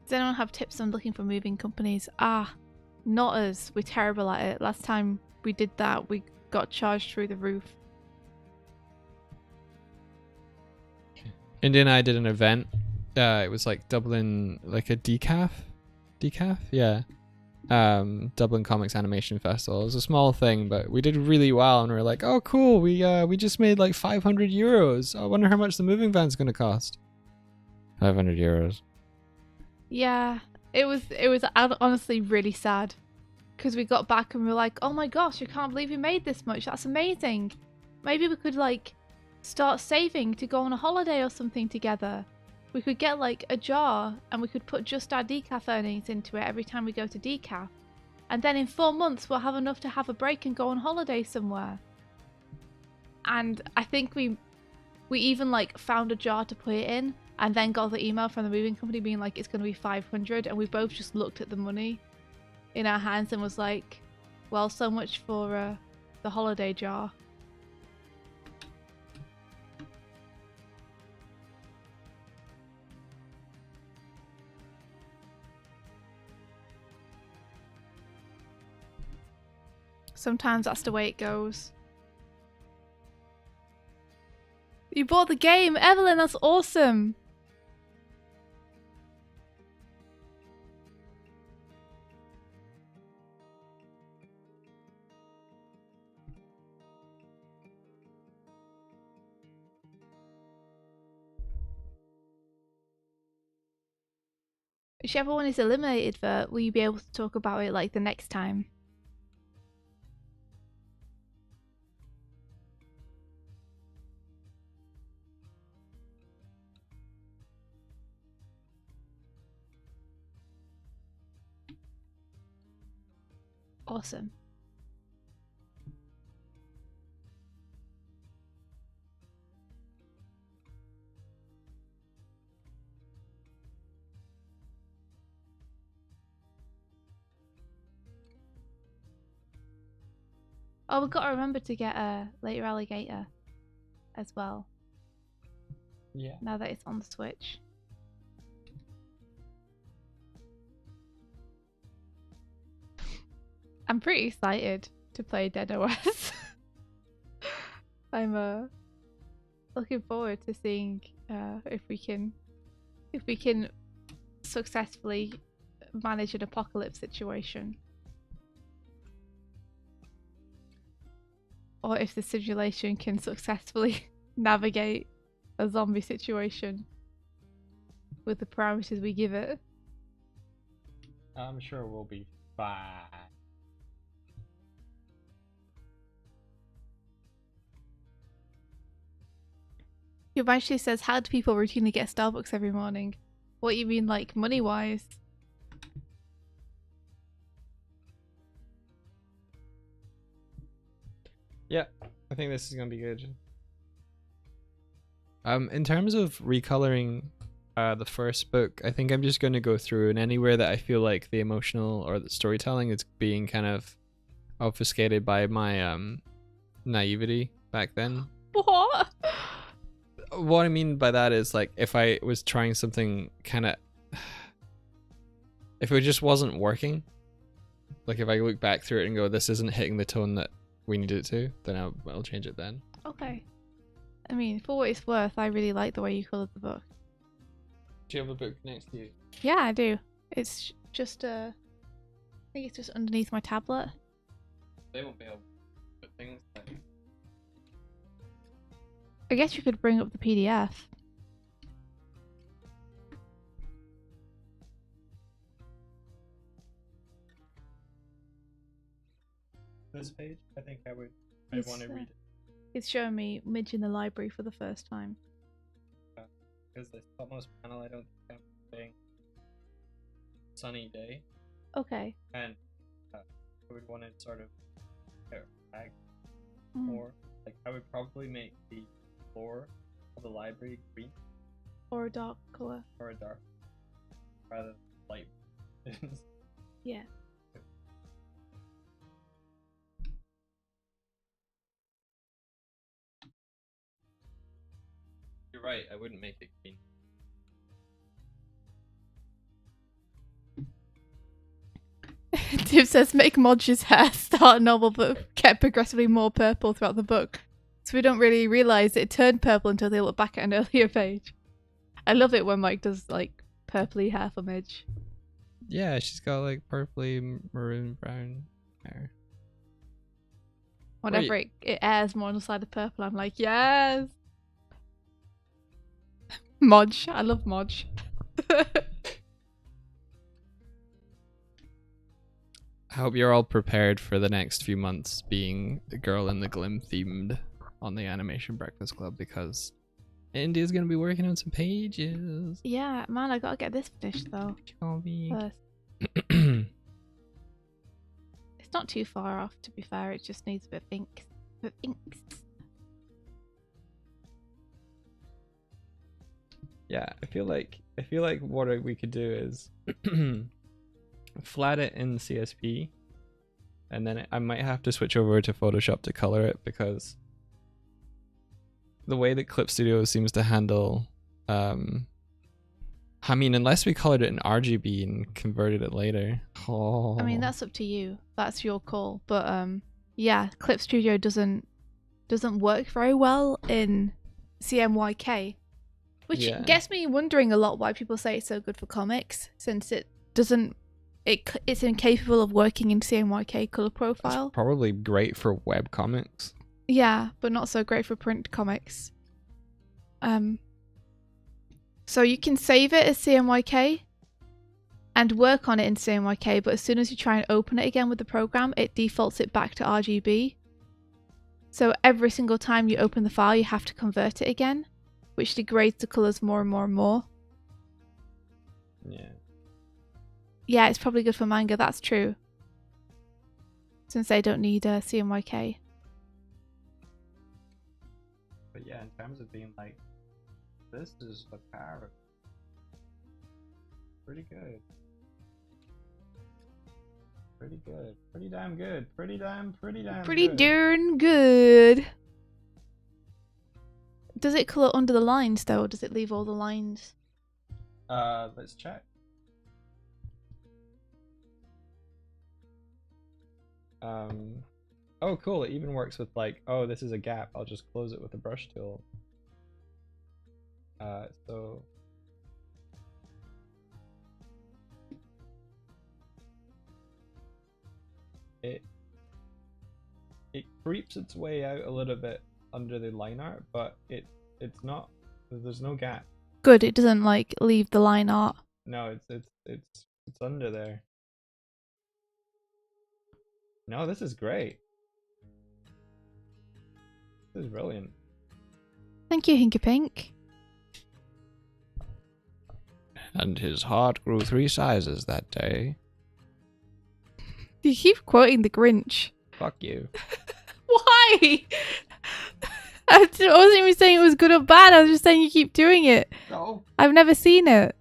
Does anyone have tips on looking for moving companies? Not us. We're terrible at it. Last time we did that, we got charged through the roof. India and I did an event. It was like Dublin, like a decaf, yeah. Dublin Comics Animation Festival. It was a small thing, but we did really well, and we were like, oh cool, we just made like 500 euros. I wonder how much the moving van's gonna cost. 500 euros. Yeah, it was honestly really sad, because we got back and we were like, oh my gosh, I can't believe we made this much. That's amazing. Maybe we could like start saving to go on a holiday or something together. We could get like a jar and we could put just our decaf earnings into it every time we go to decaf. And then in 4 months we'll have enough to have a break and go on holiday somewhere. And I think we even like found a jar to put it in, and then got the email from the moving company being like it's going to be 500, and we both just looked at the money in our hands and was like, well, so much for the holiday jar. Sometimes that's the way it goes. You bought the game, Evelyn, that's awesome. Whichever one is eliminated, will you be able to talk about it like the next time? Awesome. Oh, we've got to remember to get a later alligator as well. Yeah. Now that it's on the Switch. I'm pretty excited to play Dead OS. I'm looking forward to seeing if we can successfully manage an apocalypse situation, or if the simulation can successfully navigate a zombie situation with the parameters we give it. I'm sure we'll be fine. Yubanshi says, how do people routinely get Starbucks every morning? What you mean, like, money-wise? Yeah, I think this is gonna be good. In terms of recoloring the first book, I think I'm just gonna go through, and anywhere that I feel like the emotional or the storytelling is being kind of obfuscated by my naivety back then. What? What I mean by that is, like, if I was trying something kind of, if it just wasn't working, like if I look back through it and go, this isn't hitting the tone that we needed it to, then I'll change it then. Okay. I mean, for what it's worth, I really like the way you coloured the book. Do you have a book next to you? Yeah, I do. It's just I think it's just underneath my tablet. They won't be able to put things like... I guess you could bring up the PDF. This page? I think I want to read it. It's showing me Midge in the library for the first time. Because this topmost panel, I don't think I'm saying sunny day. Okay. And I would want to sort of tag more. Like, I would probably make the floor of the library green. Or a dark colour. Or a dark. Rather than light. Yeah. You're right, I wouldn't make it green. Tim says, make Modge's hair start normal but get progressively more purple throughout the book. So we don't really realise it turned purple until they look back at an earlier page. I love it when Mike does like purpley hair for Midge. Yeah, she's got like purpley maroon brown hair. Whenever it airs more on the side of purple, I'm like, yes. Modge. I love Modge. I hope you're all prepared for the next few months being the Girl in the Glim themed on the Animation Breakfast Club, because India's gonna be working on some pages. Yeah, man, I gotta get this finished though. First. It's not too far off, to be fair. It just needs a bit of ink. Yeah, I feel like what we could do is flat it in CSP, and then I might have to switch over to Photoshop to color it, because the way that Clip Studio seems to handle, I mean, unless we colored it in RGB and converted it later. Oh. I mean, that's up to you. That's your call. But yeah, Clip Studio doesn't work very well in CMYK, which gets me wondering a lot why people say it's so good for comics, since it doesn't. It's incapable of working in CMYK color profile. It's probably great for web comics. Yeah, but not so great for print comics. So you can save it as CMYK and work on it in CMYK, but as soon as you try and open it again with the program, it defaults it back to RGB. So every single time you open the file, you have to convert it again, which degrades the colors more and more and more. Yeah. Yeah, it's probably good for manga, that's true. Since they don't need a CMYK. But yeah, in terms of being like, this is the power. Pretty good. Pretty good. Pretty damn good. Pretty damn good. Darn good. Does it colour under the lines though, or does it leave all the lines? Let's check. Oh cool, it even works with like, oh, this is a gap, I'll just close it with a brush tool. So it creeps its way out a little bit under the line art, but it's not, there's no gap. Good, it doesn't like leave the line art. No, it's under there. No, this is great. This is brilliant. Thank you, Hinky Pink. And his heart grew 3 sizes that day. You keep quoting the Grinch. Fuck you. Why? I wasn't even saying it was good or bad. I was just saying you keep doing it. No. I've never seen it.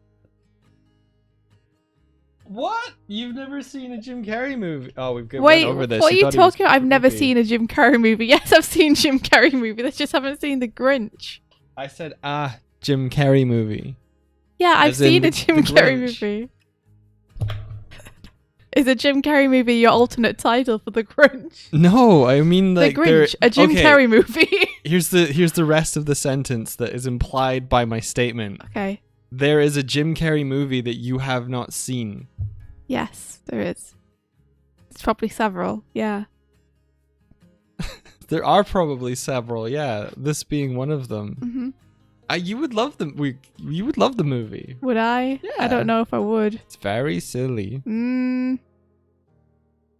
What? You've never seen a Jim Carrey movie? Oh, we've gone Wait, over this. what are you talking about? I've never creepy. seen a Jim Carrey movie. Yes, I've seen Jim Carrey movie. I just haven't seen the Grinch. I said Jim Carrey movie. Yeah, I've As in seen a the Jim Carrey Grinch. movie. Is a Jim Carrey movie your alternate title for the Grinch? No, I mean like the Grinch, a Jim Carrey movie. Here's the rest of the sentence that is implied by my statement. Okay. There is a Jim Carrey movie that you have not seen. Yes, there is. It's probably several. Yeah. There are probably several. Yeah, this being one of them. Mm-hmm. You would love the you would love the movie. Would I? Yeah. I don't know if I would. It's very silly.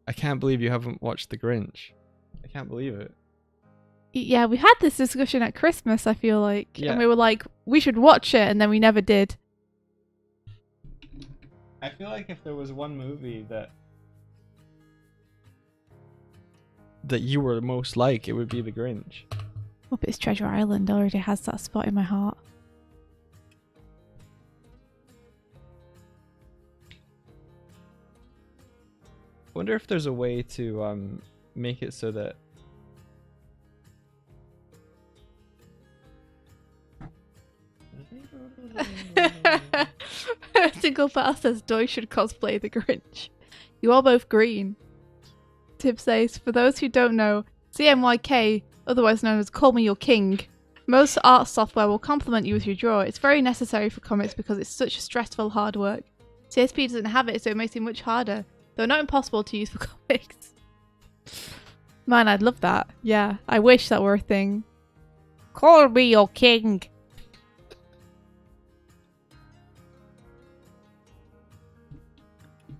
I can't believe you haven't watched The Grinch. I can't believe it. Yeah, we had this discussion at Christmas, I feel like. Yeah. And we were like, we should watch it, and then we never did. I feel like if there was one movie that you were most like, it would be The Grinch. Muppets Treasure Island already has that spot in my heart. Wonder if there's a way to make it so that Single Pal says Doig should cosplay the Grinch. You are both green. Tib says, for those who don't know, CMYK, otherwise known as Call Me Your King, Most art software will compliment you with your draw. It's very necessary for comics because it's such stressful hard work. CSP doesn't have it, so it makes it much harder, though not impossible to use for comics. Man, I'd love that. Yeah, I wish that were a thing. Call me your king.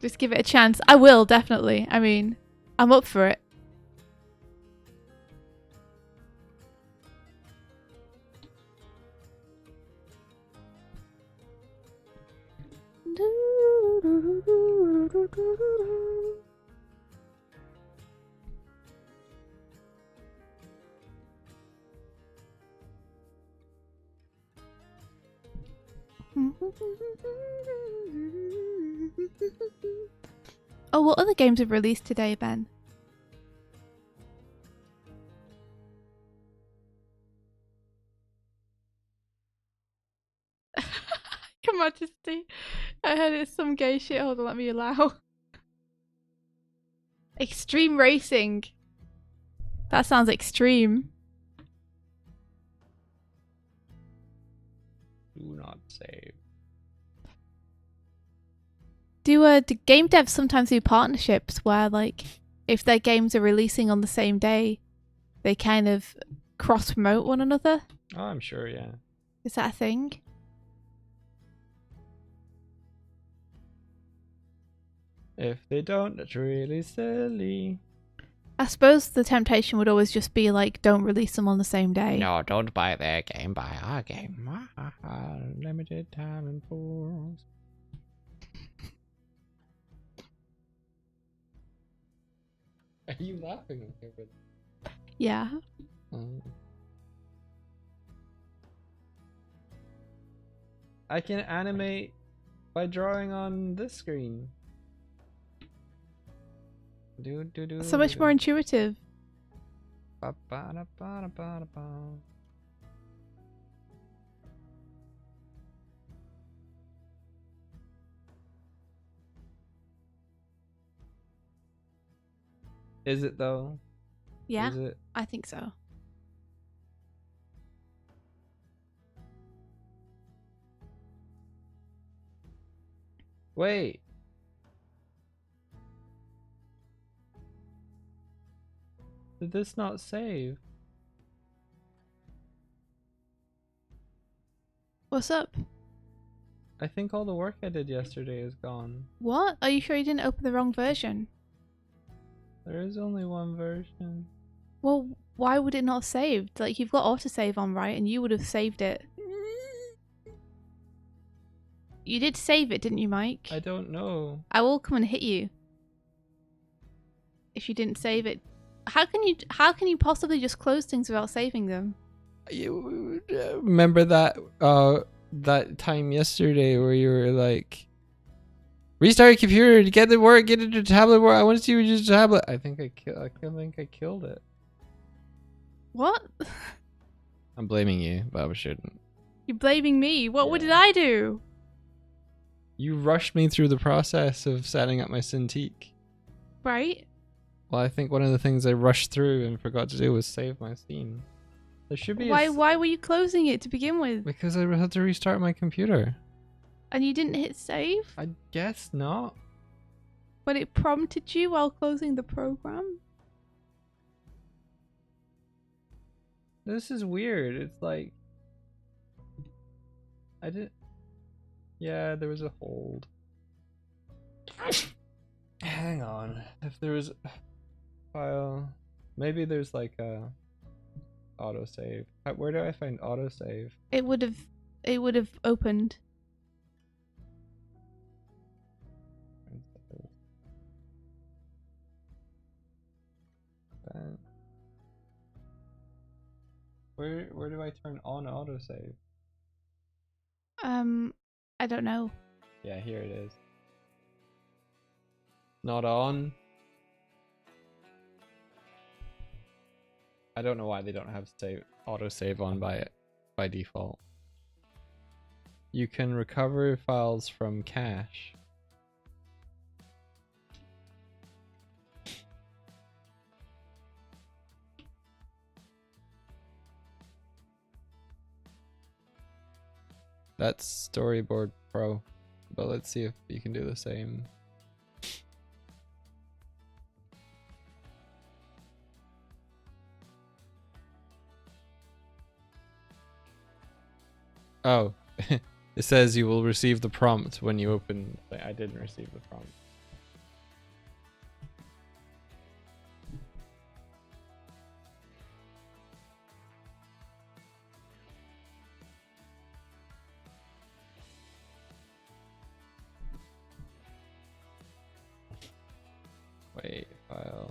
Just give it a chance. I will, definitely. I mean, I'm up for it. Oh, what other games have released today, Ben? Your Majesty, I heard it's some gay shit. Hold on, let me allow. Extreme racing. That sounds extreme. Do not save. Do game devs sometimes do partnerships where, like, if their games are releasing on the same day, they kind of cross-promote one another? Oh, I'm sure, yeah. Is that a thing? If they don't, it's really silly. I suppose the temptation would always just be, like, don't release them on the same day. No, don't buy their game, buy our game. Limited time and force. Are you laughing at me? Yeah. I can animate by drawing on this screen. So much more intuitive. Is it though? Yeah, Is it? I think so. Wait. Did this not save? What's up? I think all the work I did yesterday is gone. What? Are you sure you didn't open the wrong version? There is only one version. Well, why would it not save? Like, you've got autosave on, right? And you would have saved it. You did save it, didn't you, Mike? I don't know. I will come and hit you if you didn't save it. How can you possibly just close things without saving them? You remember that that time yesterday where you were like, restart your computer to get the work, get it to tablet work. I want to see you use a tablet. I think I killed it. What? I'm blaming you, but I shouldn't. You're blaming me. What Yeah. did I do? You rushed me through the process of setting up my Cintiq. Right? Well, I think one of the things I rushed through and forgot to do was save my scene. There should be Why were you closing it to begin with? because I had to restart my computer. And you didn't hit save? I guess not. But it prompted you while closing the program? This is weird. It's like I did. Yeah, there was a hold. Hang on. If there was a file, maybe there's like a autosave. Where do I find autosave? It would have opened. Where do I turn on autosave? I don't know. Yeah, here it is. Not on. I don't know why they don't have autosave on by default. You can recover files from cache. That's Storyboard Pro. But let's see if you can do the same. Oh, it says you will receive the prompt when you open. I didn't receive the prompt. Wait, file,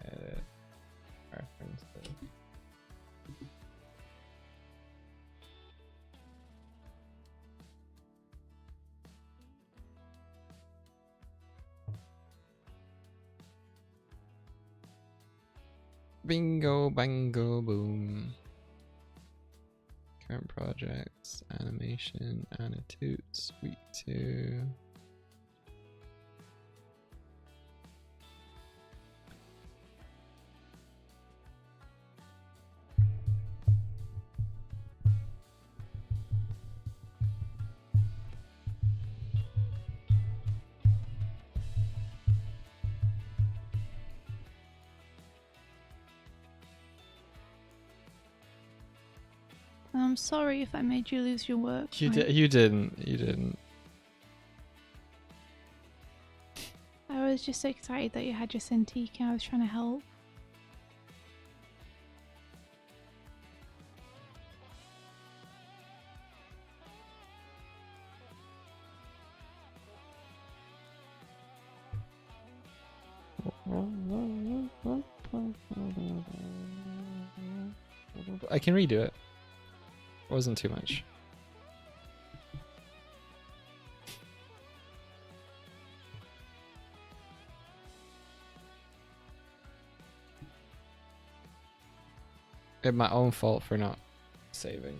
edit, references. Bingo, bango, boom. Current projects, animation, annotates, week 2. I'm sorry if I made you lose your work. You didn't. You didn't. I was just so excited that you had your Cintiq and I was trying to help. I can redo it. It wasn't too much. It's my own fault for not saving.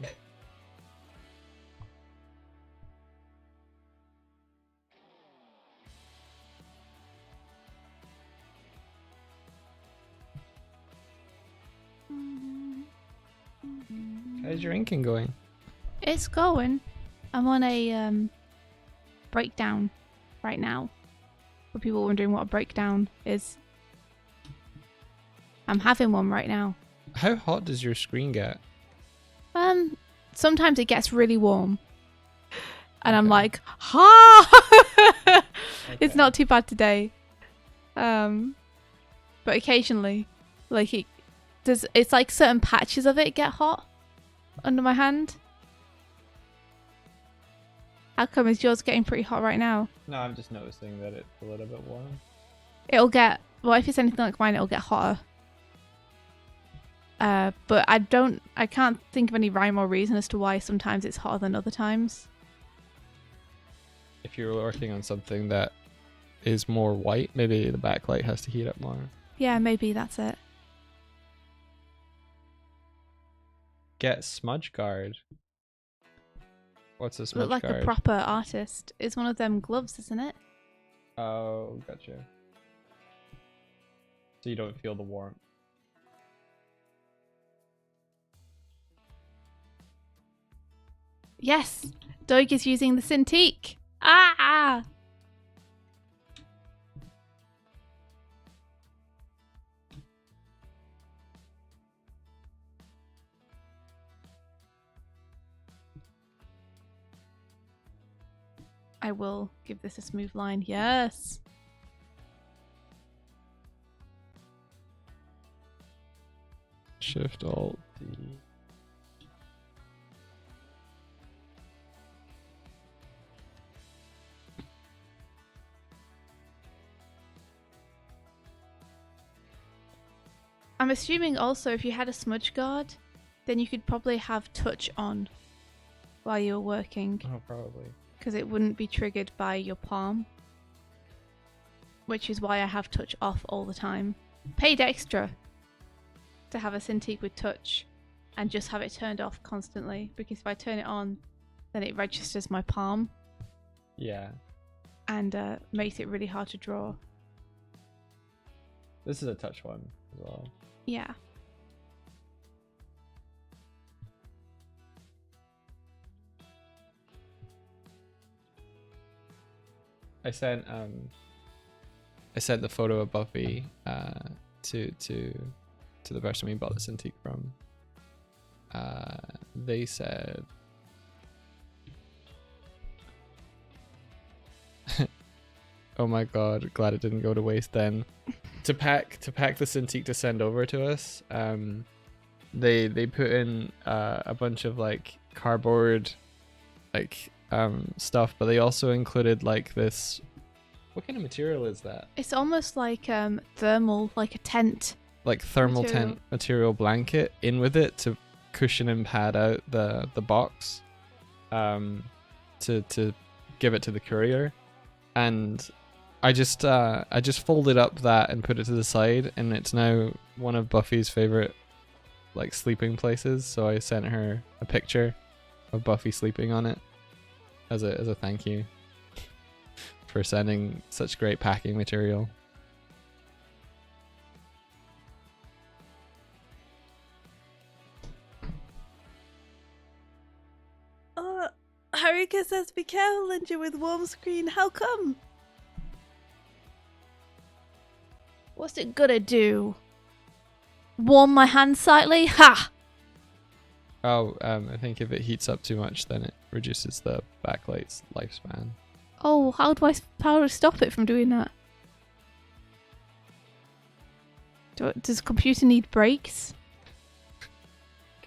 How's your inking going? It's going. I'm on a breakdown right now. For people wondering what a breakdown is, I'm having one right now. How hot does your screen get? Sometimes it gets really warm, and I'm like, ha! It's not too bad today. But occasionally, like it's like certain patches of it get hot under my hand. How come is yours getting pretty hot right now? No, I'm just noticing that it's a little bit warm. It'll get, well, if it's anything like mine, it'll get hotter. But I can't think of any rhyme or reason as to why sometimes it's hotter than other times. If you're working on something that is more white, maybe the backlight has to heat up more. Yeah, maybe that's it. Get smudge guard. What's a smudge Look like guard? a proper artist. It's one of them gloves, isn't it? Oh, gotcha. So you don't feel the warmth. Yes, Doig is using the Cintiq. Ah! I will give this a smooth line. Yes. Shift Alt D. I'm assuming also if you had a smudge guard, then you could probably have touch on while you were working. Oh, probably. Because it wouldn't be triggered by your palm. Which is why I have touch off all the time. Paid extra to have a Cintiq with touch and just have it turned off constantly. Because if I turn it on, then it registers my palm. Yeah. And makes it really hard to draw. This is a touch one as well. Yeah. I sent the photo of Buffy to the person we bought this antique from. They said, "Oh my god, glad it didn't go to waste." Then to pack this antique to send over to us, they put in a bunch of like cardboard like stuff, but they also included like this. What kind of material is that? It's almost like thermal, like a tent. Like thermal Material. tent material blanket in with it to cushion and pad out the box, to give it to the courier, and I just folded up that and put it to the side, and it's now one of Buffy's favorite like sleeping places. So I sent her a picture of Buffy sleeping on it as a thank you for sending such great packing material. Harika says, "Be careful, Linja, with warm screen. How come? What's it gonna do? Warm my hand slightly? Ha!" Oh, I think if it heats up too much, then it reduces the backlight's lifespan. Oh, how do I stop it from doing that? Does computer need breaks?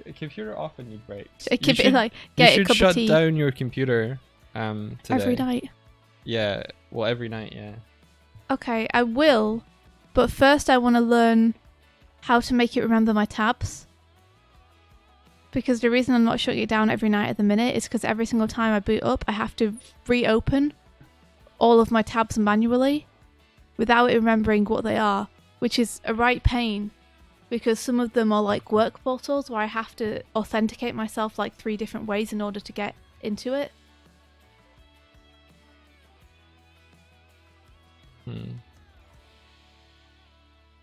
A computer often need breaks. Get You a should cup shut of tea down your computer today. every night. Yeah, well, every night, yeah. Okay, I will, but first I want to learn how to make it remember my tabs. Because the reason I'm not shutting it down every night at the minute is because every single time I boot up, I have to reopen all of my tabs manually without remembering what they are, which is a right pain because some of them are like work portals where I have to authenticate myself like 3 different ways in order to get into it.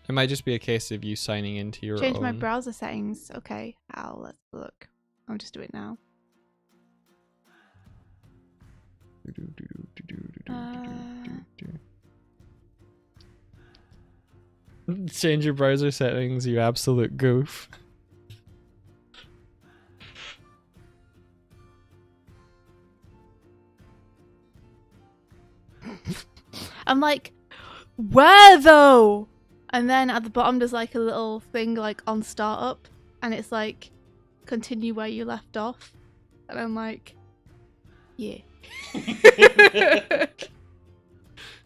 It might just be a case of you signing into your Change own. my browser settings. Okay, let's look. I'll just do it now. Change your browser settings, you absolute goof. I'm like, where though? And then at the bottom there's like a little thing like on startup and it's like continue where you left off. And I'm like, yeah.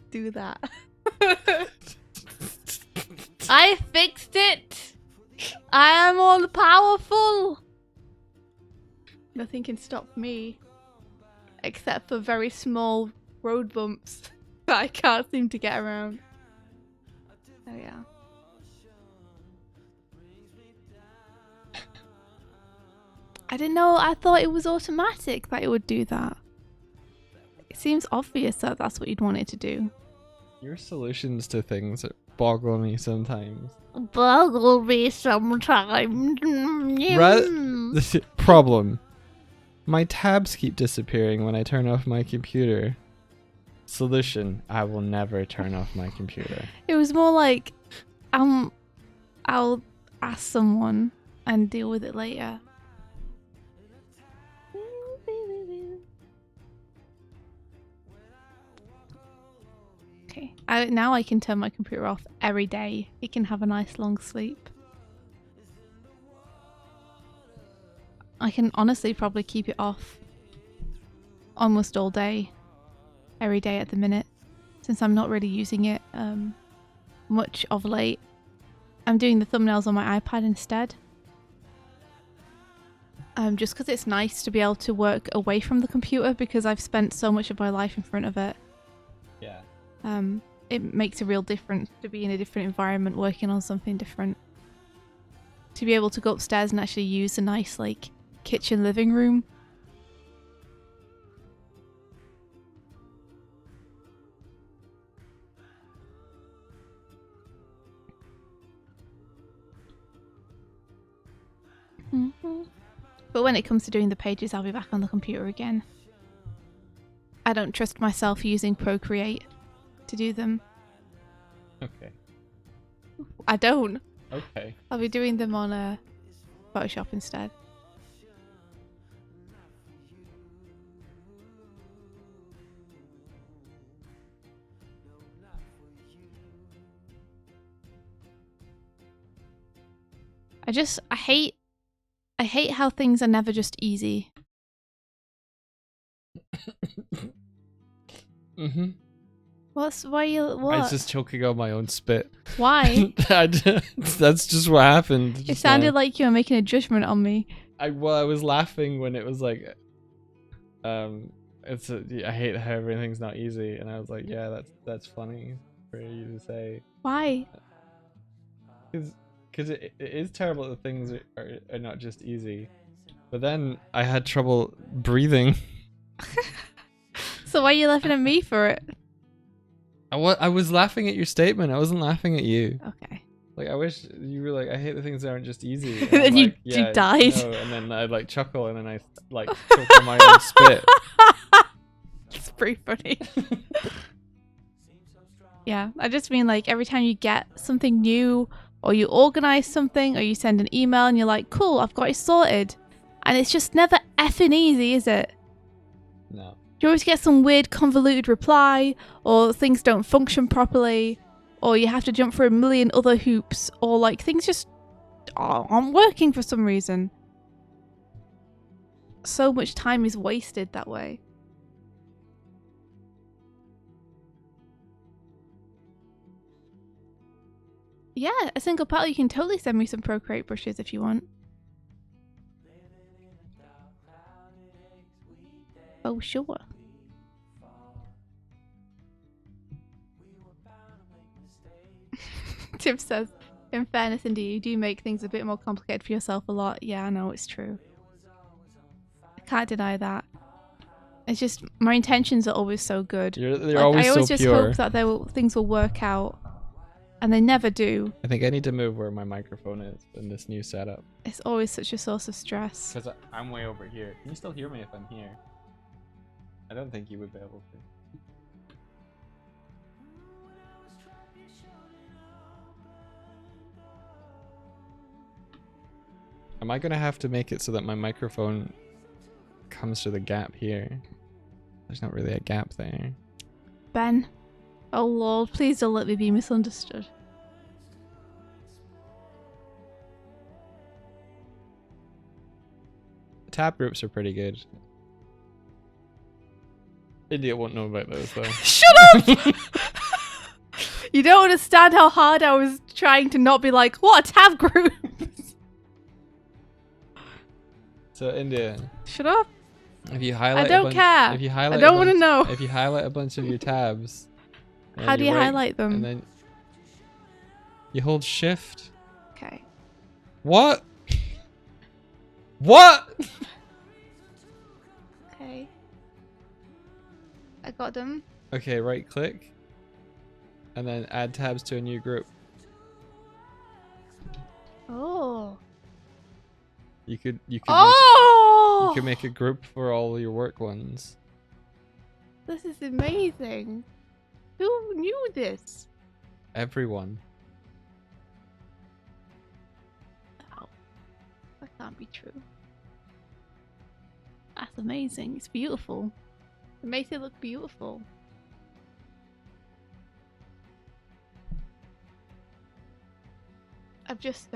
Do that. I fixed it. I am all powerful. Nothing can stop me except for very small road bumps that I can't seem to get around. Oh yeah. I didn't know. I thought it was automatic that it would do that. It seems obvious that that's what you'd want it to do. Your solutions to things boggle me sometimes. Boggle me sometimes. Problem. My tabs keep disappearing when I turn off my computer. Solution: I will never turn off my computer. It was more like, I'll ask someone and deal with it later. Okay, now I can turn my computer off every day. It can have a nice long sleep. I can honestly probably keep it off almost all day. Every day at the minute, since I'm not really using it much of late. I'm doing the thumbnails on my iPad instead. Just because it's nice to be able to work away from the computer because I've spent so much of my life in front of it. Yeah. It makes a real difference to be in a different environment working on something different. To be able to go upstairs and actually use a nice like kitchen living room. But when it comes to doing the pages, I'll be back on the computer again. I don't trust myself using Procreate to do them. Okay. I don't. Okay. I'll be doing them on Photoshop instead. I hate how things are never just easy. Mm-hmm. What? I was just choking on my own spit. Why? That's just what happened. It sounded like you were making a judgment on me. I was laughing when it was like, I hate how everything's not easy, and I was like, yeah, that's funny for you to say. Why? Because it is terrible that things are not just easy. But then I had trouble breathing. So why are you laughing at me for it? I was laughing at your statement. I wasn't laughing at you. Okay. Like, I wish you were like, I hate the things that aren't just easy. And I'm you like, yeah, died. no. And then I'd like chuckle, and then I like choke on my own spit. It's pretty funny. Yeah, I just mean like every time you get something new, or you organize something, or you send an email and you're like, cool, I've got it sorted. And it's just never effing easy, is it? No. You always get some weird convoluted reply, or things don't function properly, or you have to jump through a million other hoops, or like things just aren't working for some reason. So much time is wasted that way. Yeah, a single petal, you can totally send me some Procreate brushes if you want. Oh, sure. Tim says, in fairness, indeed, you do make things a bit more complicated for yourself a lot. Yeah, I know, it's true. I can't deny that. It's just, my intentions are always so good. They're Like, always I always so just pure. hope that things will work out. And they never do. I think I need to move where my microphone is in this new setup. It's always such a source of stress. Because I'm way over here. Can you still hear me if I'm here? I don't think you would be able to. Am I going to have to make it so that my microphone comes to the gap here? There's not really a gap there. Ben. Oh lord, please don't let me be misunderstood. The tab groups are pretty good. India won't know about those though. Shut up! You don't understand how hard I was trying to not be like, what a tab group! So India. Shut up. If you highlight I don't care. If you highlight I don't want to know. If you highlight a bunch of your tabs. How do you highlight them? And then you hold shift. Okay. What? What? Okay. I got them. Okay, right click. And then add tabs to a new group. Oh. You could Oh! you could make a group for all your work ones. This is amazing. Who knew this? Everyone. Oh. That can't be true. That's amazing. It's beautiful. It makes it look beautiful. I've just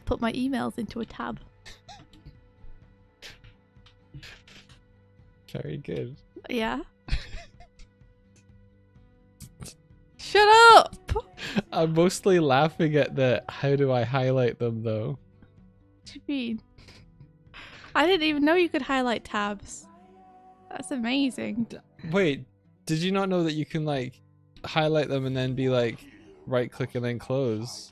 put my emails into a tab. Very good. Yeah. Shut up! I'm mostly laughing at the how do I highlight them though. What do you mean? I didn't even know you could highlight tabs. That's amazing. Wait, did you not know that you can like highlight them and then be like right click and then close?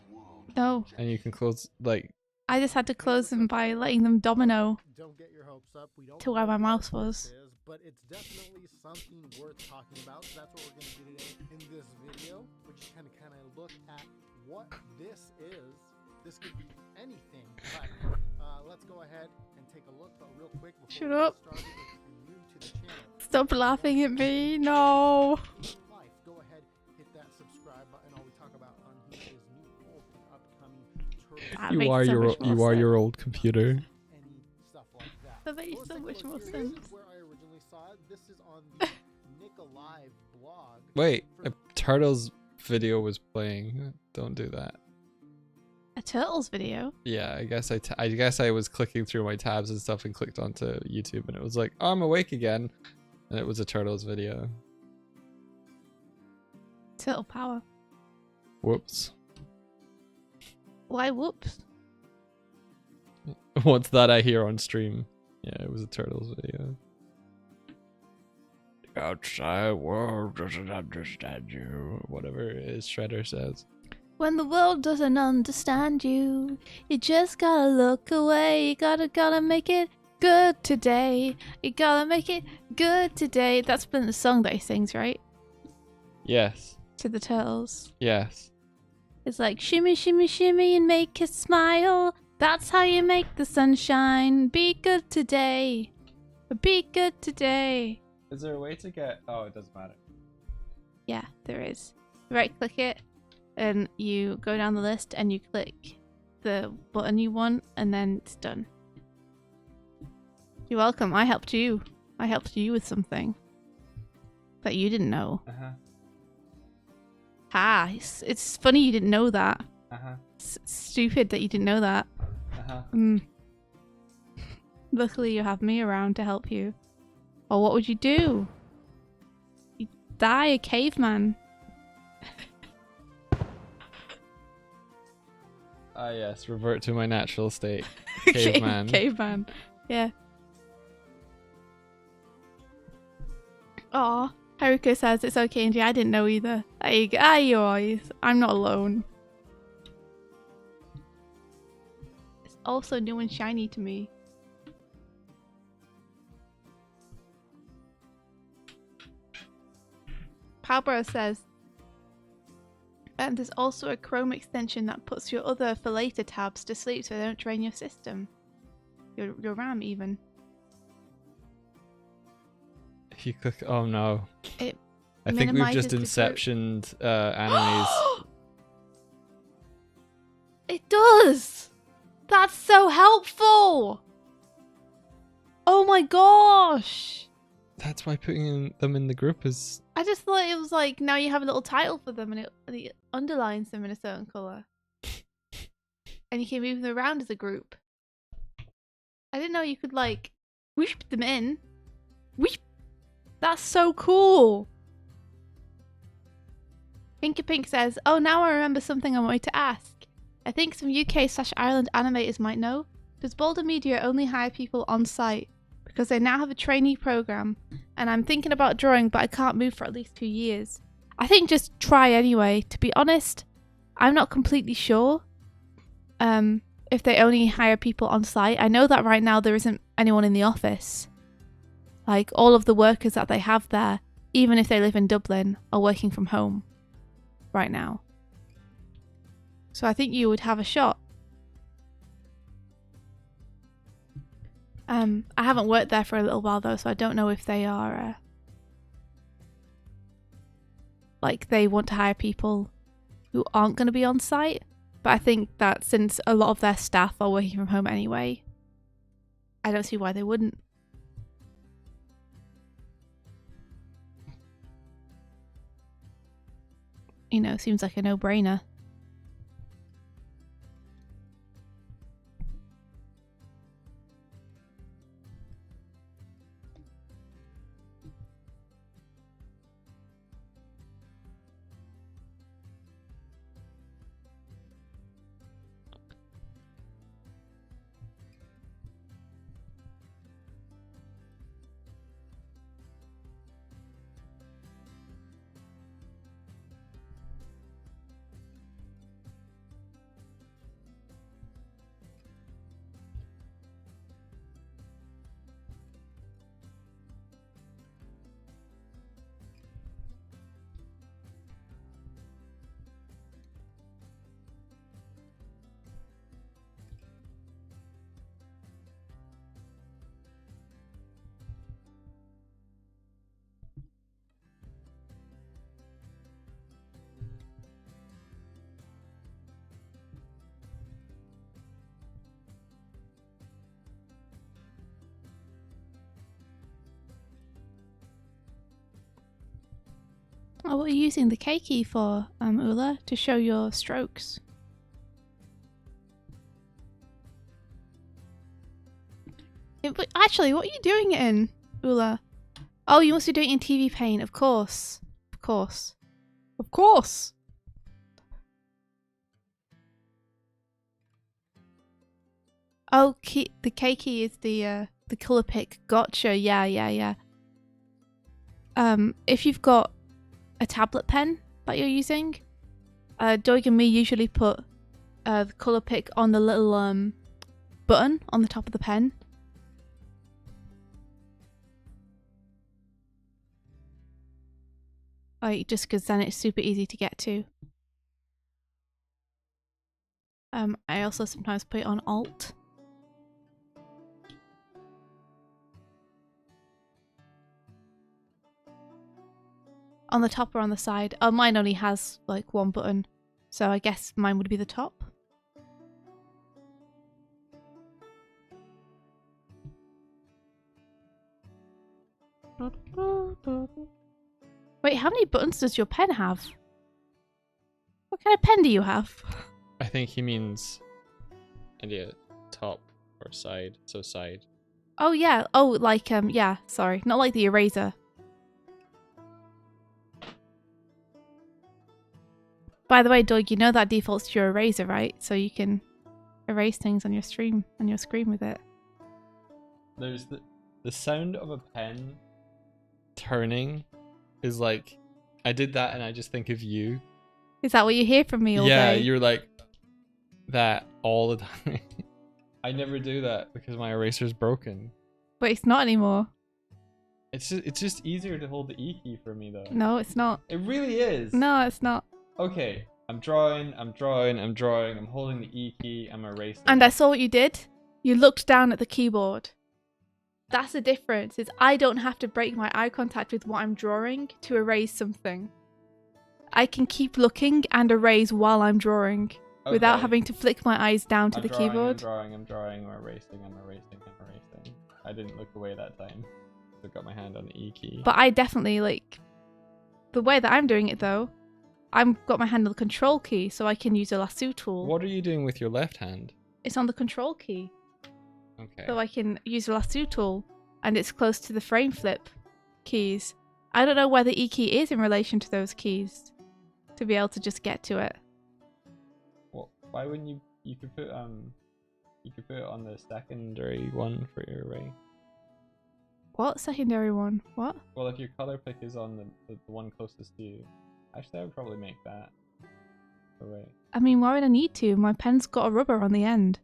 No. And you can close like I just had to close them by letting them domino Don't get your hopes up. We don't to where my mouse was. but it's definitely something worth talking about. So that's what we're going to do today in this video. We're just going to kind of look at what this is. This could be anything, but let's go ahead and take a look. But real quick, before Shut we get up. started, if you're new to the channel, Stop laughing at me. No. life. Go ahead, hit that subscribe button. All we talk about on here is new cool upcoming turtle. That You makes are so your much more you are your sense. old computer. Any stuff like that. That makes let's so take a much look more here. sense. This is where I originally saw it. This is on the Nick Alive blog. Wait, a Turtles video was playing. Don't do that. A Turtles video? Yeah, I guess I was clicking through my tabs and stuff and clicked onto YouTube and it was like, oh, I'm awake again, and it was a Turtles video. Turtle power. Whoops. Why whoops? What's that I hear on stream? Yeah, it was a Turtles video. The outside world doesn't understand you. Whatever it is Shredder says. When the world doesn't understand you, you just gotta look away. You gotta make it good today. You gotta make it good today. That's been the song that he sings, right? Yes. To the Turtles. Yes. It's like shimmy, shimmy, shimmy and make it smile. That's how you make the sunshine. Be good today. Be good today. Is there a way to get... Oh, it doesn't matter. Yeah, there is. Right click it and you go down the list and you click the button you want and then it's done. You're welcome. I helped you. I helped you with something that you didn't know. Uh-huh. Ha! It's funny you didn't know that. Uh-huh. It's stupid that you didn't know that. Uh-huh. Luckily you have me around to help you. Or what would you do? You'd die a caveman. Ah, yes. Revert to my natural state. Caveman. Caveman. Yeah. Aw. Haruko says it's okay, Angie. I didn't know either. There you go. You always. I'm not alone. It's also new and shiny to me. Palbro says, there's also a Chrome extension that puts your other for later tabs to sleep so they don't drain your system. Your RAM even. If you click... Oh, no. It I think we've just minimizes the group. inceptioned animes. It does! That's so helpful! Oh my gosh! That's why putting them in the group is... I just thought it was like, now you have a little title for them and it underlines them in a certain colour. And you can move them around as a group. I didn't know you could like, whoop them in. Whoop! That's so cool! Pinky Pink says, oh, now I remember something I wanted to ask. I think some UK/Ireland animators might know. Does Boulder Media only hire people on site? Because they now have a trainee program, and I'm thinking about drawing, but I can't move for at least 2 years. I think just try anyway. To be honest, I'm not completely sure if they only hire people on site. I know that right now there isn't anyone in the office. Like, all of the workers that they have there, even if they live in Dublin, are working from home right now. So I think you would have a shot. I haven't worked there for a little while though, so I don't know if they are like they want to hire people who aren't going to be on site. But I think that since a lot of their staff are working from home anyway, I don't see why they wouldn't. You know, seems like a no-brainer. Oh, what are you using the K key for, Ula? To show your strokes. But actually, what are you doing it in, Ula? Oh, you must be doing it in TV Paint, of course. Of course. Of course! Oh, the K key is the color pick. Gotcha, yeah. If you've got a tablet pen that you're using, Doig and me usually put the color pick on the little button on the top of the pen. Like, just because then it's super easy to get to. I also sometimes put it on Alt. On the top or on the side? Oh, mine only has like one button, so I guess mine would be the top. Wait, how many buttons does your pen have? What kind of pen do you have? I think he means India top or side, so side. Oh yeah. Oh, like yeah. Sorry, not like the eraser. By the way, Doig, you know that defaults to your eraser, right? So you can erase things on your screen with it. There's the sound of a pen turning is like, I did that and I just think of you. Is that what you hear from me all day? Yeah, you're like that all the time. I never do that because my eraser's broken. But it's not anymore. It's just easier to hold the E key for me though. No, it's not. It really is. No, it's not. Okay, I'm drawing, I'm holding the E key, I'm erasing. And I saw what you did. You looked down at the keyboard. That's the difference, is I don't have to break my eye contact with what I'm drawing to erase something. I can keep looking and erase while I'm drawing without having to flick my eyes down to the keyboard. I'm drawing, I'm erasing. I didn't look away that time. I got my hand on the E key. But I definitely, like, the way that I'm doing it though, I've got my hand on the control key so I can use a lasso tool. What are you doing with your left hand? It's on the control key. Okay. So I can use a lasso tool and it's close to the frame flip keys. I don't know where the E key is in relation to those keys to be able to just get to it. Well, why wouldn't you could put it on the secondary one for your array. What secondary one? What? Well, if your color pick is on the one closest to you, actually I would probably make that array. I mean, why would I need to? My pen's got a rubber on the end.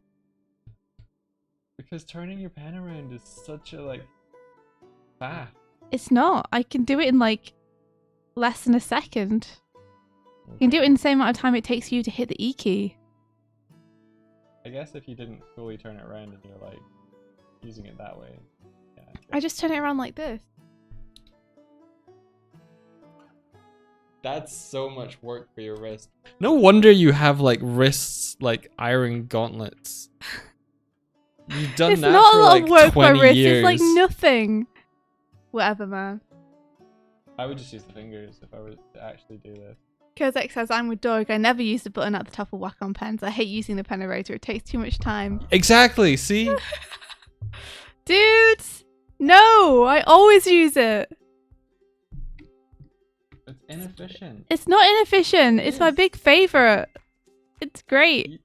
Because turning your pen around is such a like fast. It's not. I can do it in like less than a second. You can do it in the same amount of time it takes you to hit the E key. I guess if you didn't fully turn it around and you're like using it that way. Yeah. I just turn it around like this. That's so much work for your wrist. No wonder you have like wrists like iron gauntlets. You've done that not for a lot like of work 20 for wrist. years. It's like nothing. Whatever, man. I would just use the fingers if I were to actually do this. Kozek says, I'm with Doig. I never use the button at the top of Wacom pens. I hate using the pen eraser. It takes too much time. Exactly, see? Dude! No! I always use it. It's inefficient. It's not inefficient. It's my big favorite. It's great.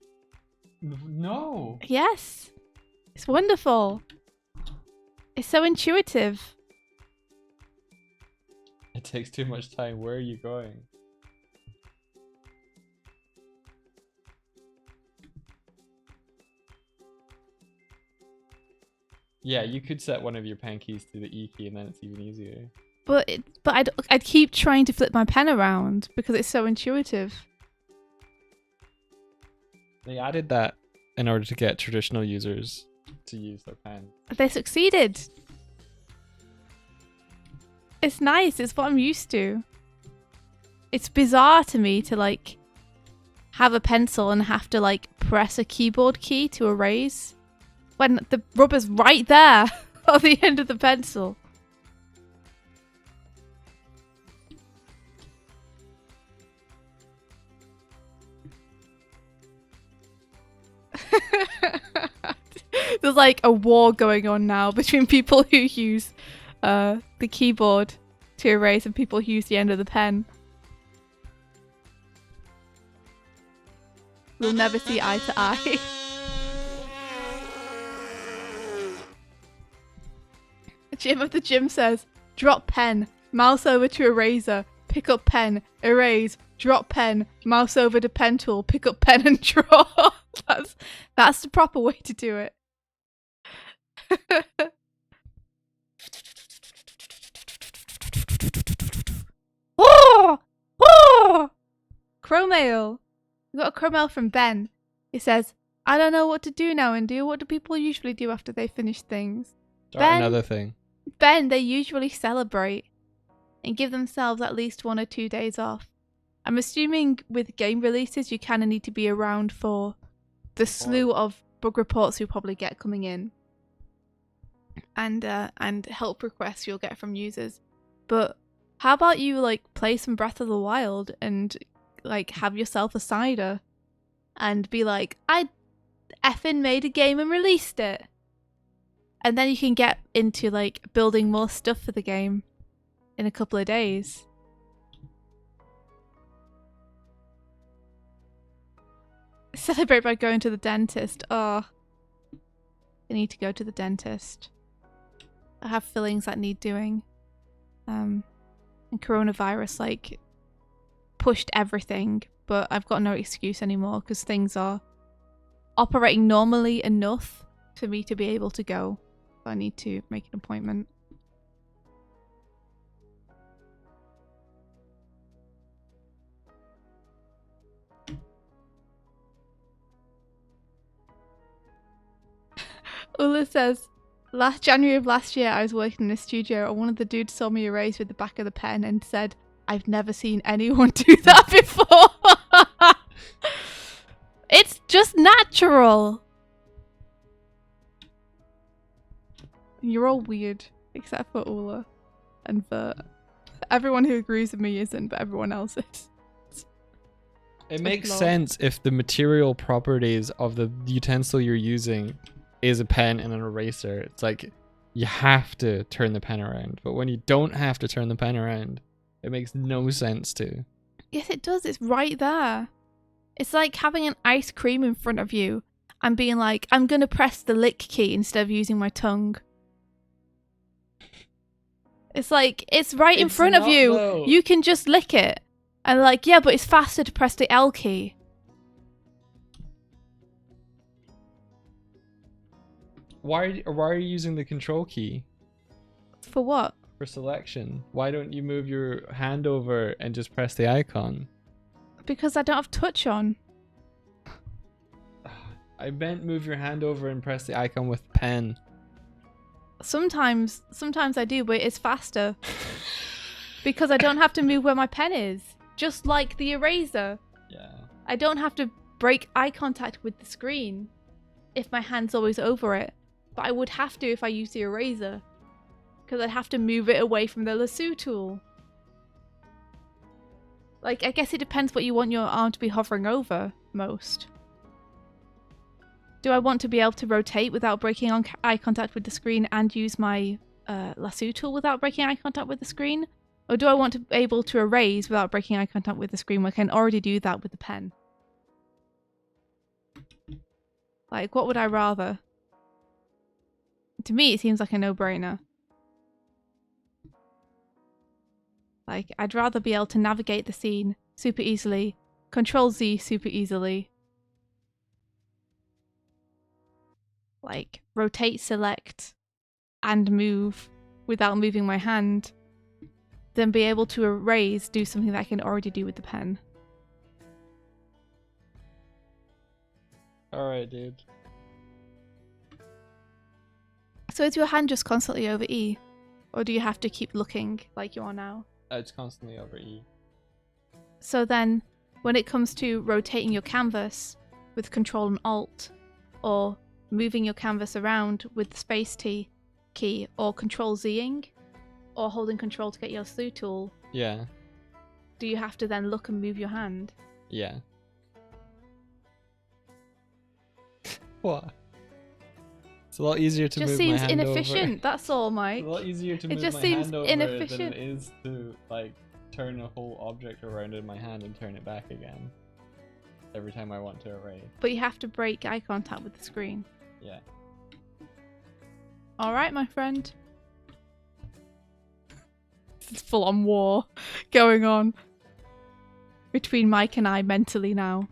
No. Yes. It's wonderful. It's so intuitive. It takes too much time. Where are you going? Yeah, you could set one of your pen keys to the E key and then it's even easier. But I'd keep trying to flip my pen around because it's so intuitive. They added that in order to get traditional users to use their pen. They succeeded. It's nice. It's what I'm used to. It's bizarre to me to like have a pencil and have to like press a keyboard key to erase when the rubber's right there on the end of the pencil. like a war going on now between people who use the keyboard to erase and people who use the end of the pen. We'll never see eye to eye. Jim of the gym says, drop pen, mouse over to eraser, pick up pen, erase, drop pen, mouse over to pen tool, pick up pen and draw. That's the proper way to do it. Oh! Oh! Crow mail. We got a crow mail from Ben. He says, I don't know what to do now, India. What do people usually do after they finish things? Start another thing. Ben, they usually celebrate and give themselves at least 1 or 2 days off. I'm assuming with game releases, you kind of need to be around for the slew of bug reports you'll probably get coming in, and help requests you'll get from users. But how about you like play some Breath of the Wild and like have yourself a cider and be like, I effing made a game and released it. And then you can get into like building more stuff for the game in a couple of days. Celebrate by going to the dentist. Oh, I need to go to the dentist. I have fillings that need doing. And coronavirus like pushed everything, but I've got no excuse anymore because things are operating normally enough for me to be able to go. I need to make an appointment. Ula says, last January of last year I was working in a studio and one of the dudes saw me erase with the back of the pen and said, I've never seen anyone do that before. It's just natural. You're all weird, except for Ula. And for everyone who agrees with me isn't, but everyone else is. It makes sense if the material properties of the utensil you're using is a pen and an eraser. It's like you have to turn the pen around. But when you don't have to turn the pen around, it makes no sense to. Yes, it does. It's right there. It's like having an ice cream in front of you and being like, I'm going to press the lick key instead of using my tongue. It's like, it's right in front of you. Though. You can just lick it. And like, yeah, but it's faster to press the L key. Why are you using the control key? For what? For selection. Why don't you move your hand over and just press the icon? Because I don't have touch on. I meant move your hand over and press the icon with pen. Sometimes I do, but it's faster. Because I don't have to move where my pen is. Just like the eraser. Yeah. I don't have to break eye contact with the screen if my hand's always over it. But I would have to if I use the eraser. Because I'd have to move it away from the lasso tool. Like, I guess it depends what you want your arm to be hovering over most. Do I want to be able to rotate without breaking eye contact with the screen and use my lasso tool without breaking eye contact with the screen? Or do I want to be able to erase without breaking eye contact with the screen when I can already do that with the pen? Like, what would I rather? To me, it seems like a no-brainer. Like, I'd rather be able to navigate the scene super easily, Control Z super easily. Like, rotate, select, and move without moving my hand, then be able to erase, do something that I can already do with the pen. Alright, dude. So is your hand just constantly over E? Or do you have to keep looking like you are now? It's constantly over E. So then, when it comes to rotating your canvas with Control and Alt, or moving your canvas around with the Space T key, or Control Z-ing, or holding Control to get your slew tool, Yeah. do you have to then look and move your hand? Yeah. What? It's a lot easier to Just move seems my hand inefficient. That's all, over. Mike. It's a lot easier to It move just my seems hand over inefficient. than it is to like turn a whole object around in my hand and turn it back again every time I want to erase. But you have to break eye contact with the screen. Yeah. All right, my friend. It's full on war going on between Mike and I mentally now.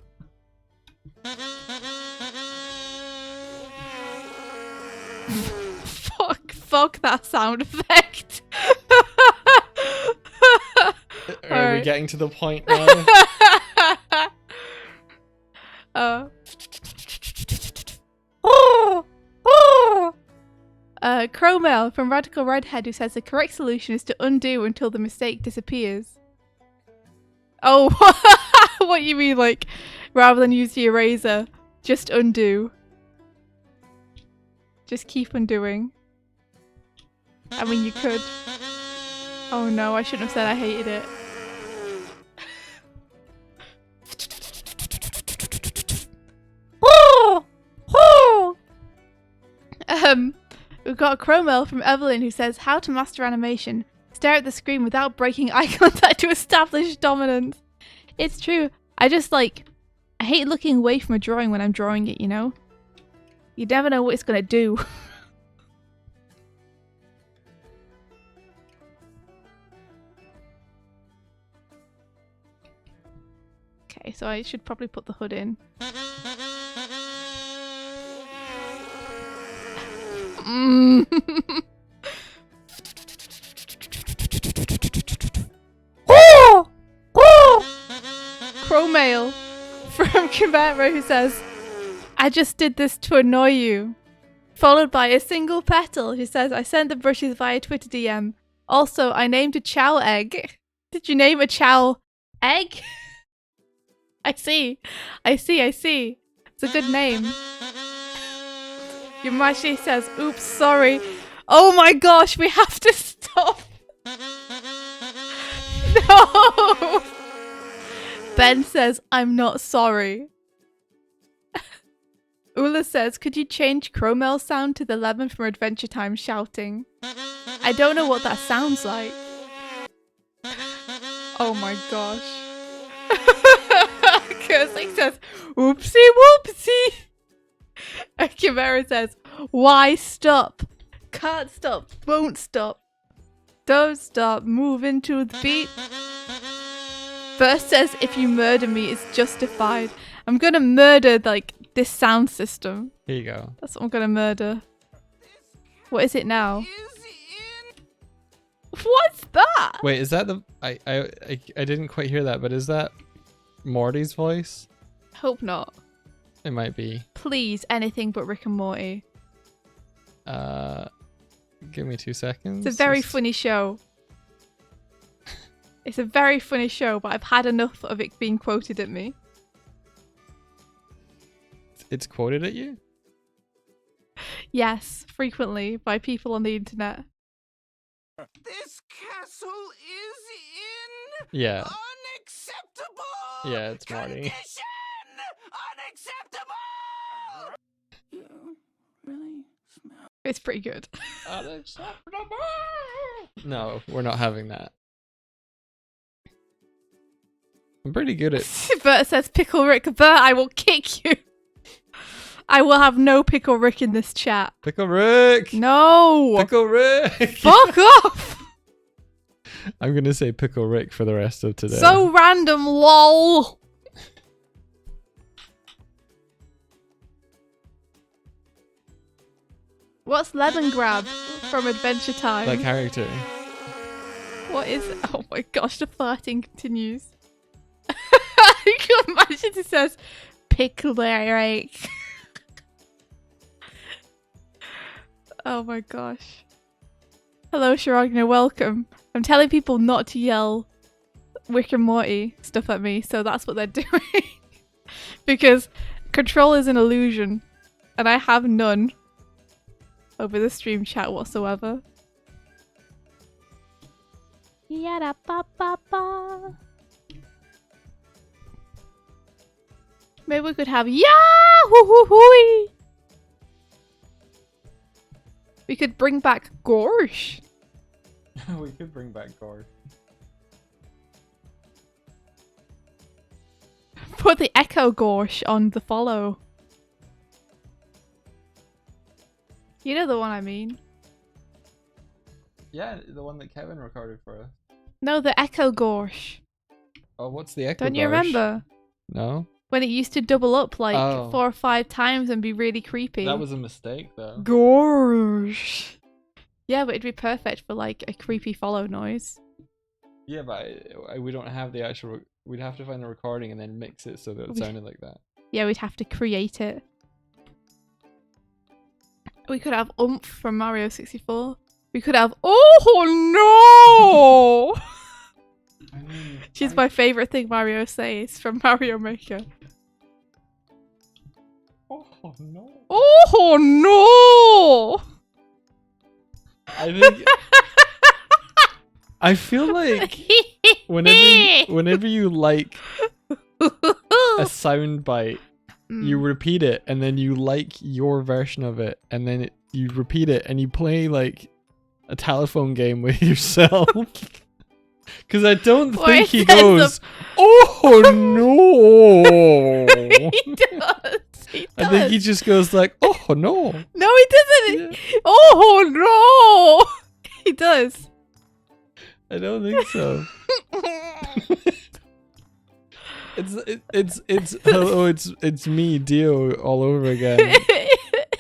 Fuck that sound effect. Are we getting to the point now? Crowmail from Radical Redhead, who says the correct solution is to undo until the mistake disappears. Oh, what you mean, like, rather than use the eraser, just undo. Just keep undoing. I mean, you could. Oh no, I shouldn't have said I hated it. We've got a Crowmail from Evelyn who says, how to master animation. Stare at the screen without breaking eye contact to establish dominance. It's true. I just I hate looking away from a drawing when I'm drawing it, you know? You never know what it's gonna do. Okay, so I should probably put the hood in. Crowmail from Kimera who says, I just did this to annoy you. Followed by a single petal who says, I sent the brushes via Twitter DM. Also, I named a chow egg. Did you name a chow egg? I see. It's a good name. Yamashi says, oops, sorry. Oh my gosh, we have to stop. No! Ben says, I'm not sorry. Ula says, could you change Crowmail's sound to the lemon from Adventure Time shouting? I don't know what that sounds like. Oh my gosh. Cursing says, oopsie whoopsie. And Chimera says, why stop? Can't stop, won't stop. Don't stop, moving to the beat. First says, if you murder me, it's justified. I'm gonna murder, this sound system. Here you go. That's what I'm gonna murder. What is it now? What's that? Wait, is that the... I didn't quite hear that, but is that Morty's voice? Hope not. It might be. Please, anything but Rick and Morty. Give me 2 seconds. It's a very funny show. It's a very funny show, but I've had enough of it being quoted at me. It's quoted at you? Yes, frequently by people on the internet. This castle is in Yeah. unacceptable Yeah, it's Marty. condition! Unacceptable! Really smell. It's pretty good. Unacceptable! No, we're not having that. I'm pretty good at... Bert says, Pickle Rick. Bert, I will kick you. I will have no Pickle Rick in this chat. Pickle Rick! No! Pickle Rick! Fuck off! I'm gonna say Pickle Rick for the rest of today. So random, lol. What's Lemon Grab from Adventure Time? that character. What is it? Oh my gosh, the farting continues. You can imagine it says Pickle Rick. Oh my gosh. Hello, Sharagna, welcome. I'm telling people not to yell Rick and Morty stuff at me, so that's what they're doing. Because control is an illusion, and I have none over the stream chat whatsoever. Yada ba ba ba. Maybe we could have hoo hoo hooey. We could bring back Gorsh. We could bring back Gore. Put the Echo Gorsh on the follow. You know the one I mean. Yeah, the one that Kevin recorded for us. No, the Echo Gorsh. Oh, what's the Echo Don't you Gorsh? remember? No. When it used to double up like Oh. 4 or 5 times and be really creepy. That was a mistake, though. Gorsh. Yeah, but it'd be perfect for like a creepy follow noise. Yeah, but we don't have the actual... We'd have to find the recording and then mix it so that it sounded like that. Yeah, we'd have to create it. We could have Oomph from Mario 64. We could have Oh no! I mean, She's my favourite thing Mario says from Mario Maker. Oh no. Oh no! I think... I feel like whenever you like a sound bite, you repeat it and then you like your version of it and then you repeat it and you play like a telephone game with yourself. Because I don't think he goes, oh no. He does. He does. I think he just goes like, oh no. No, he doesn't. Yeah. Oh no. He does. I don't think so. It's me, Dio, all over again.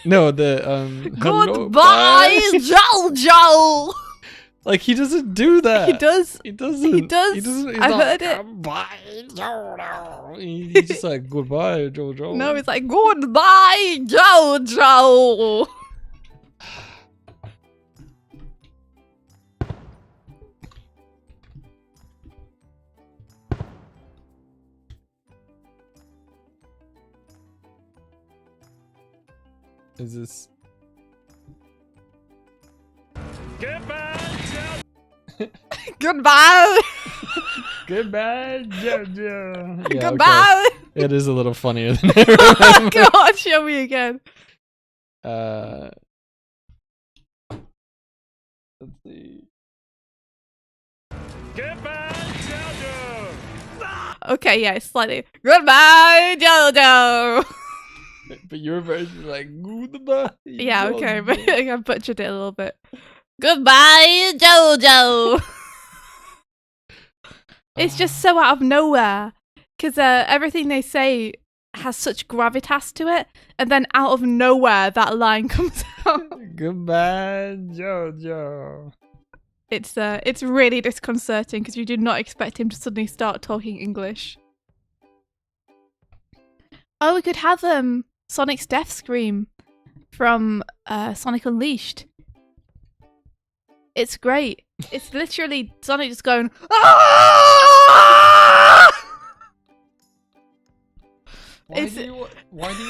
No, the hello, Goodbye, Jojo. Like he doesn't do that. He does. He doesn't. He does. He doesn't. He's I not, heard it. Goodbye, Jojo. He's just like goodbye, Jojo. No, it's like goodbye, Jojo. Is this? Goodbye. Goodbye, Jojo. Yeah, Goodbye. okay. It is a little funnier than I remember. God, show me again. Let's see. Goodbye, Jojo! Okay, yeah, it's slightly. Goodbye, Jojo. But your version is like goodbye. Yeah, okay, but Jojo." I butchered it a little bit. Goodbye, Jojo. It's just so out of nowhere because everything they say has such gravitas to it, and then out of nowhere that line comes out. Goodbye, Jojo. It's really disconcerting because you did not expect him to suddenly start talking English. Oh, we could have Sonic's death scream from Sonic Unleashed. It's great. It's literally Sonic just going, "Ah!" Why do you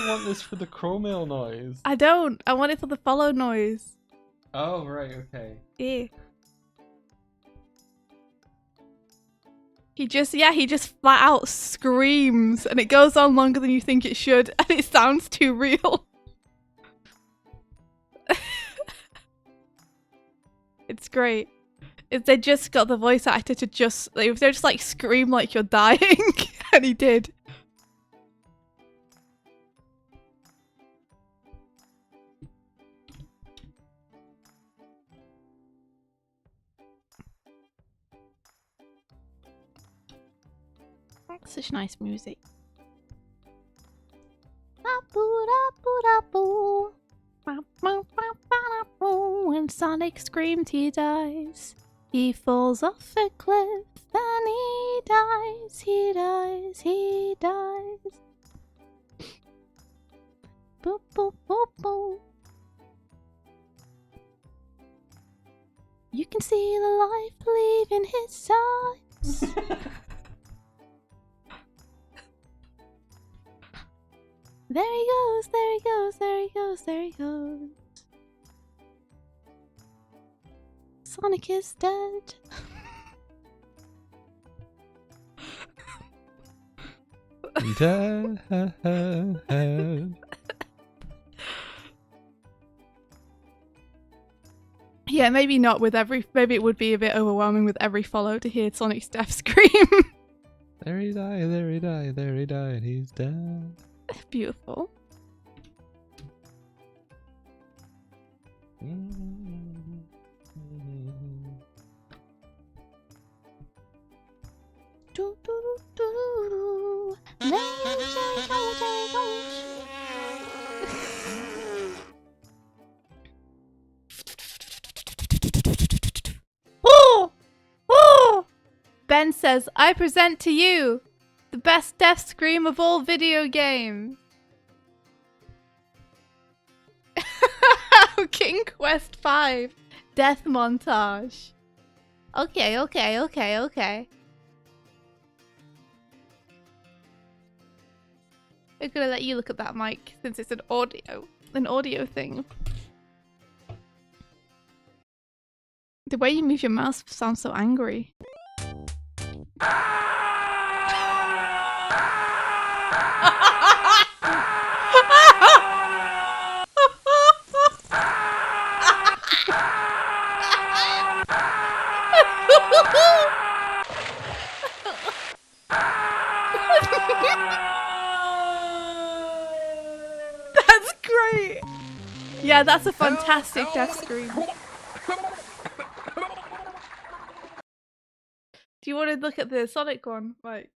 want this for the Chromail noise? I don't. I want it for the follow noise. Oh, right, okay. Yeah. He just flat out screams and it goes on longer than you think it should and it sounds too real. It's great. They just got the voice actor to they're just like scream like you're dying and he did. Such nice music. When Sonic screamed, he dies. He falls off a cliff and he dies. He dies. He dies. Boop, boop, boop, boop. You can see the life leaving his eyes. There he goes, there he goes, there he goes, there he goes. Sonic is dead. Dead. Yeah, maybe not with every. Maybe it would be a bit overwhelming with every follow to hear Sonic's death scream. There he died, there he died, there he died, he's dead. Beautiful. Oh! Oh! Ben says, I present to you the best death scream of all video games. King Quest 5 death montage. Okay. I'm gonna let you look at that, Mike, since it's an audio thing. The way you move your mouse sounds so angry. That's great. Yeah, that's a fantastic death scream. Do you want to look at the Sonic one? Right.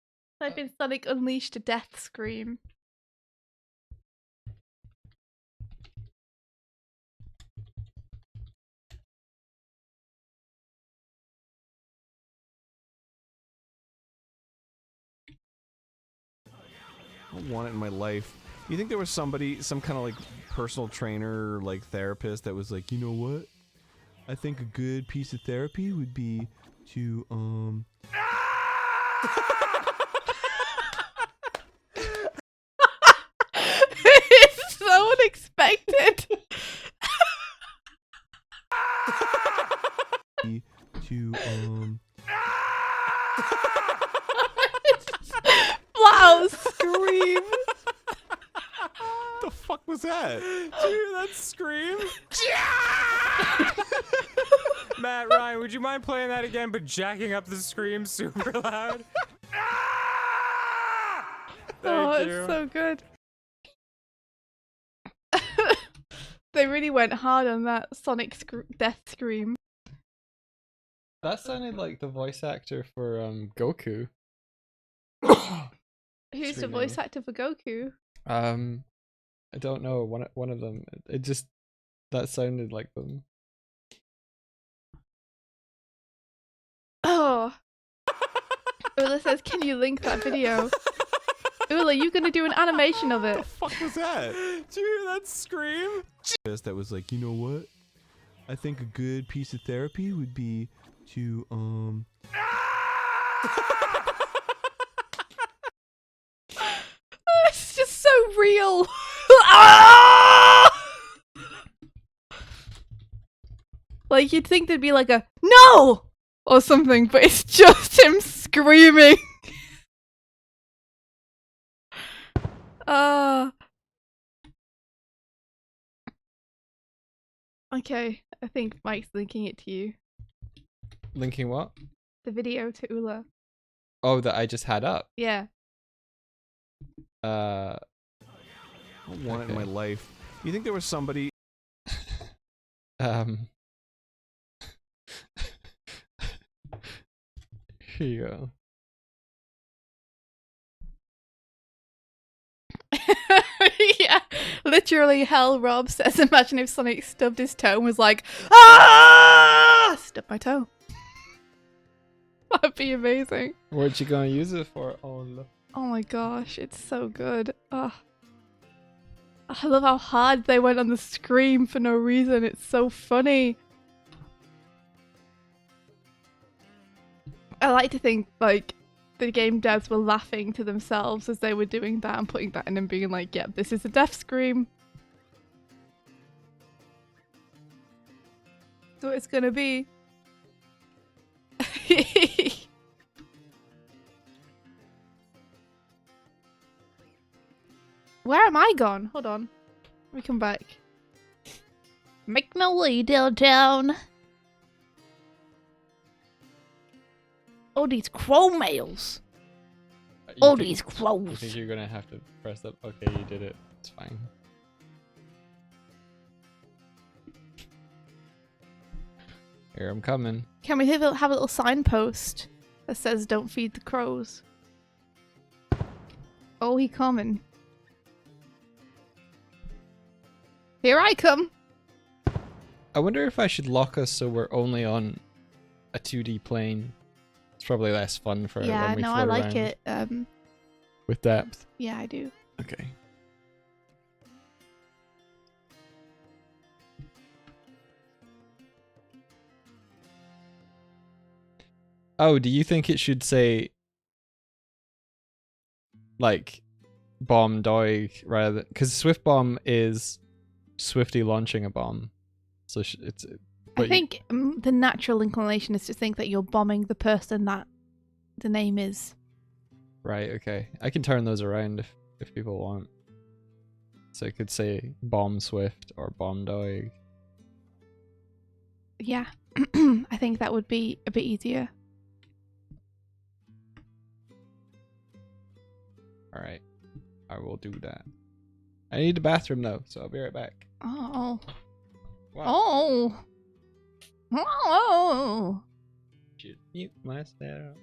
Type in Sonic Unleashed a death scream. I want it in my life. You think there was somebody, some kind of like personal trainer or like therapist that was like, you know what? I think a good piece of therapy would be to It's so unexpected. to Wow, scream. the fuck was that? Dude, that scream? Matt, Ryan, would you mind playing that again, but jacking up the scream super loud? Oh, Thank you. it's so good. They really went hard on that Sonic death scream. That sounded like the voice actor for Goku. Who's the Screaming. voice actor for Goku? I don't know. One of them. It just that sounded like them. Oh. Ula says, can you link that video? Ula, you gonna do an animation of it? The fuck was that? Do you hear that scream? That was like, you know what? I think a good piece of therapy would be to It's just so real. Ah! Like you'd think there'd be like a no or something, but it's just him screaming. Okay, I think Mike's linking it to you. Linking what? The video to Ula. Oh, that I just had up. Yeah. I want it in my Okay. life. You think there was somebody Here you go. Yeah, literally hell. Rob says, imagine if Sonic stubbed his toe and was like, ah, stub my toe. That'd be amazing. What you gonna use it for? Oh, look. Oh my gosh, it's so good. Oh. I love how hard they went on the scream for no reason. It's so funny. I like to think like the game devs were laughing to themselves as they were doing that and putting that in and being like, yep, this is a death scream. That's what it's gonna be. Where am I gone? Hold on. Let me come back. Make no way downtown. All these crow males. You All think- these You crows. think you're gonna have to press up? Okay, you did it. It's fine. Here I'm coming. Can we have a little signpost that says "Don't feed the crows"? Oh, he coming. Here I come. I wonder if I should lock us so we're only on a 2D plane. It's probably less fun for Yeah, when we no, float I like around it. with depth. Yeah, I do. Okay. Oh, do you think it should say like bomb Doig rather than, because Swift bomb is swiftly launching a bomb, so it's. I But think the natural inclination is to think that you're bombing the person that the name is. Right. Okay. I can turn those around if people want. So I could say bomb Swift or bomb Doig. Yeah, I think that would be a bit easier. All right. I will do that. I need the bathroom though, so I'll be right back. Oh. Wow. Oh. Oh. Should mute myself.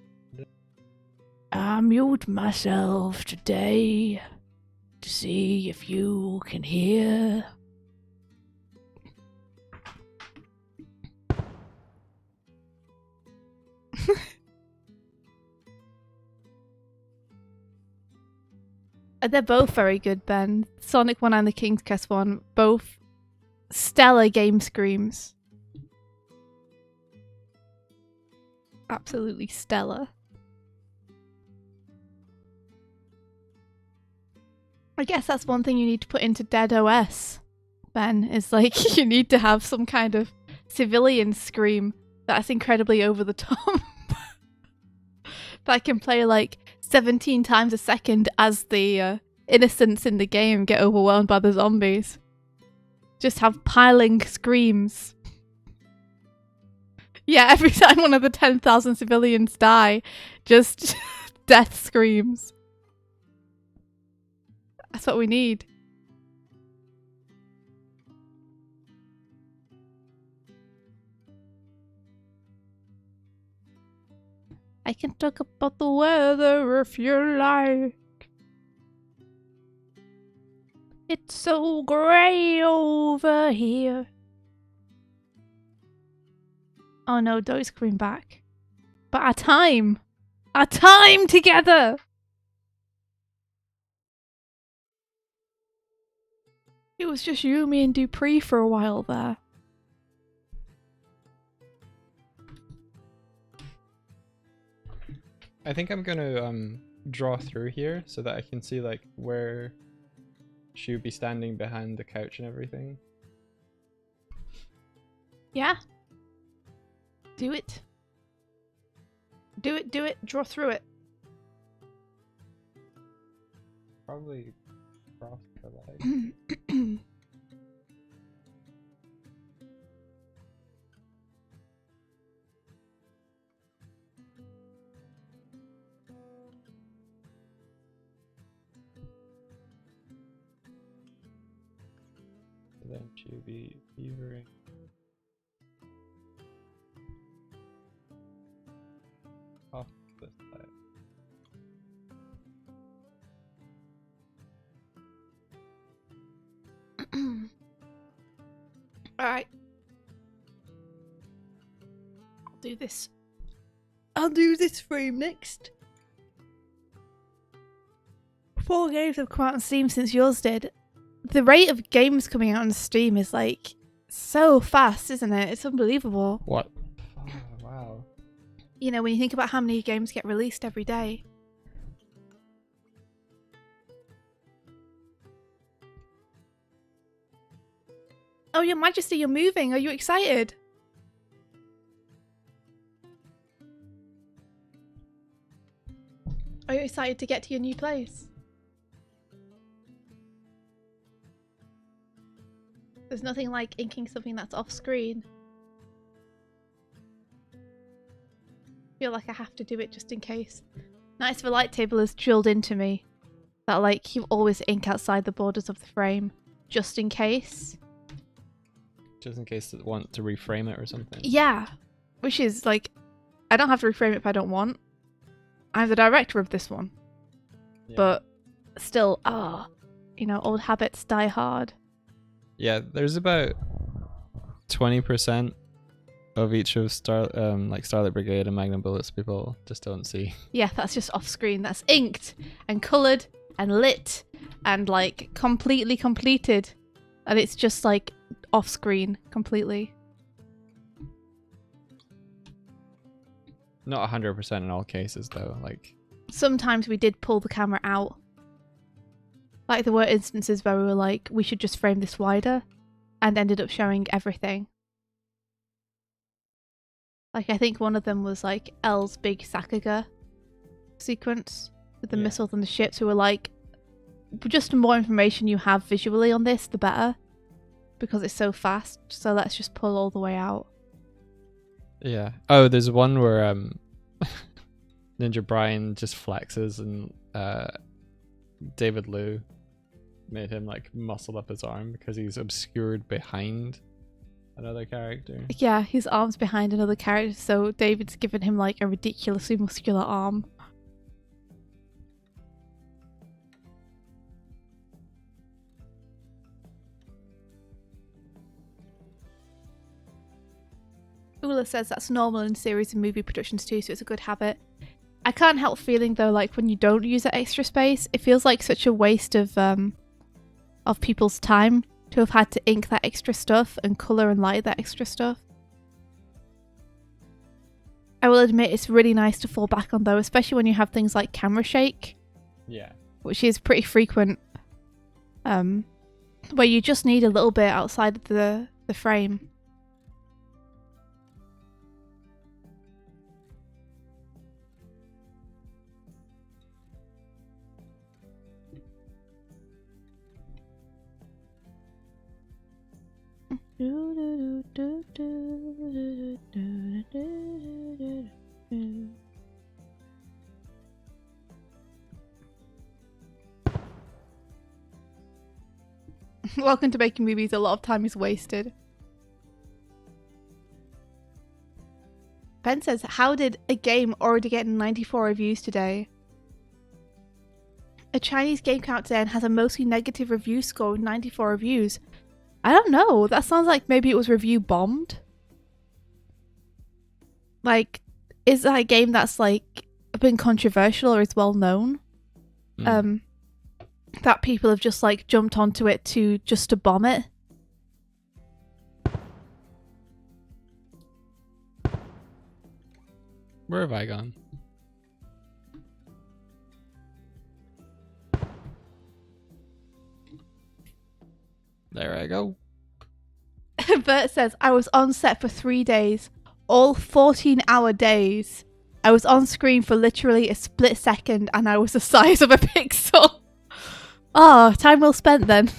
I mute myself today to see if you can hear. They're both very good, Ben. Sonic 1 and the King's Quest 1, both stellar game screams. Absolutely stellar. I guess that's one thing you need to put into Dead OS, Ben, is like you need to have some kind of civilian scream that's incredibly over the top. That can play like 17 times a second as the innocents in the game get overwhelmed by the zombies. Just have piling screams. Yeah, every time one of the 10,000 civilians die, just death screams. That's what we need. I can talk about the weather if you like. It's so grey over here. Oh no, Doig's coming back. But our time together! It was just you, me and Dupree for a while there. I think I'm gonna draw through here so that I can see like where she would be standing behind the couch and everything. Yeah? Do it. Do it, draw through it. Probably cross the leg. Then she'll be beavering. Off this side. Alright. I'll do this. I'll do this frame next. 4 games have come out on Steam since yours did. The rate of games coming out on Steam is like so fast, isn't it? It's unbelievable. What? Oh, wow. You know, when you think about how many games get released every day. Oh, Your Majesty, you're moving. Are you excited? Are you excited to get to your new place? There's nothing like inking something that's off screen. feel like I have to do it just in case. Nice if a light table is drilled into me that like you always ink outside the borders of the frame just in case. Just in case they want to reframe it or something. Yeah, which is like, I don't have to reframe it if I don't want. I'm the director of this one. Yeah. But still, old habits die hard. Yeah, there's about 20% of each of Starlight Brigade and Magnum Bullets people just don't see. Yeah, that's just off screen. That's inked and coloured and lit and like completely completed. And it's just like off screen completely. Not 100% in all cases though. Like Sometimes we did pull the camera out. Like there were instances where we were like, we should just frame this wider, and ended up showing everything. Like I think one of them was like L's big Sakaga sequence with the missiles and the ships. We were like, just the more information you have visually on this, the better, because it's so fast. So let's just pull all the way out. yeah. Oh, there's one where Ninja Brian just flexes and David Liu made him like muscle up his arm because he's obscured behind another character. Yeah, his arm's behind another character, so David's given him like a ridiculously muscular arm. Ula says that's normal in series and movie productions too, so it's a good habit. I can't help feeling though, like when you don't use that extra space, it feels like such a waste of people's time to have had to ink that extra stuff and colour and light that extra stuff. I will admit it's really nice to fall back on though, especially when you have things like camera shake. Yeah. Which is pretty frequent. Where you just need a little bit outside of the frame. Welcome to making movies. A lot of time is wasted. Ben says, how did a game already get 94 reviews today? A Chinese game countdown has a mostly negative review score with 94 reviews. I don't know. That sounds like maybe it was review bombed. Like, is that a game that's like been controversial or is well known? That people have just like jumped onto it to bomb it. Where have I gone? There I go. Bert says, I was on set for 3 days, all 14-hour days. I was on screen for literally a split second and I was the size of a pixel. Oh, time well spent then.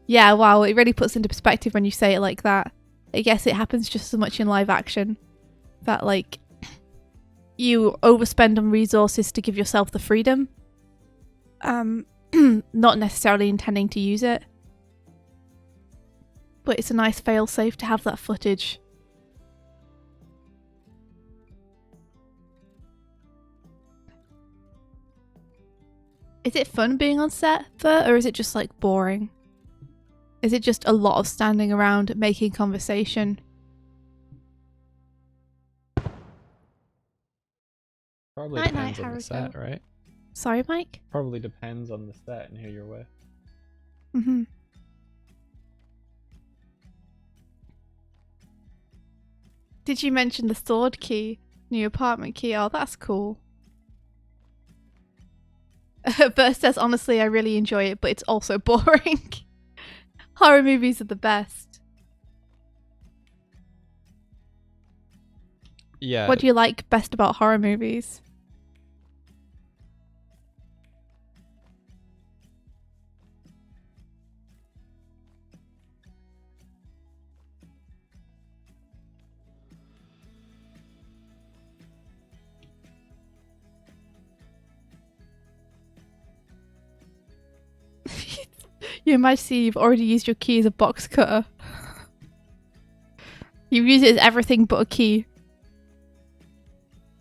Yeah, wow, it really puts into perspective when you say it like that. I guess it happens just as much in live action. That, like, you overspend on resources to give yourself the freedom. Not necessarily intending to use it. But it's a nice fail-safe to have that footage. Is it fun being on set, or is it just like boring? Is it just a lot of standing around making conversation? Probably Night, depends night, on the set, Haruko. right? Sorry, Mike? Probably depends on the set and who you're with. Mm-hmm. Did you mention the sword key? New apartment key? Oh, that's cool. Bert says, honestly, I really enjoy it, but it's also boring. Horror movies are the best. Yeah. What do you like best about horror movies? Your Majesty, you've already used your key as a box cutter. You've used it as everything but a key.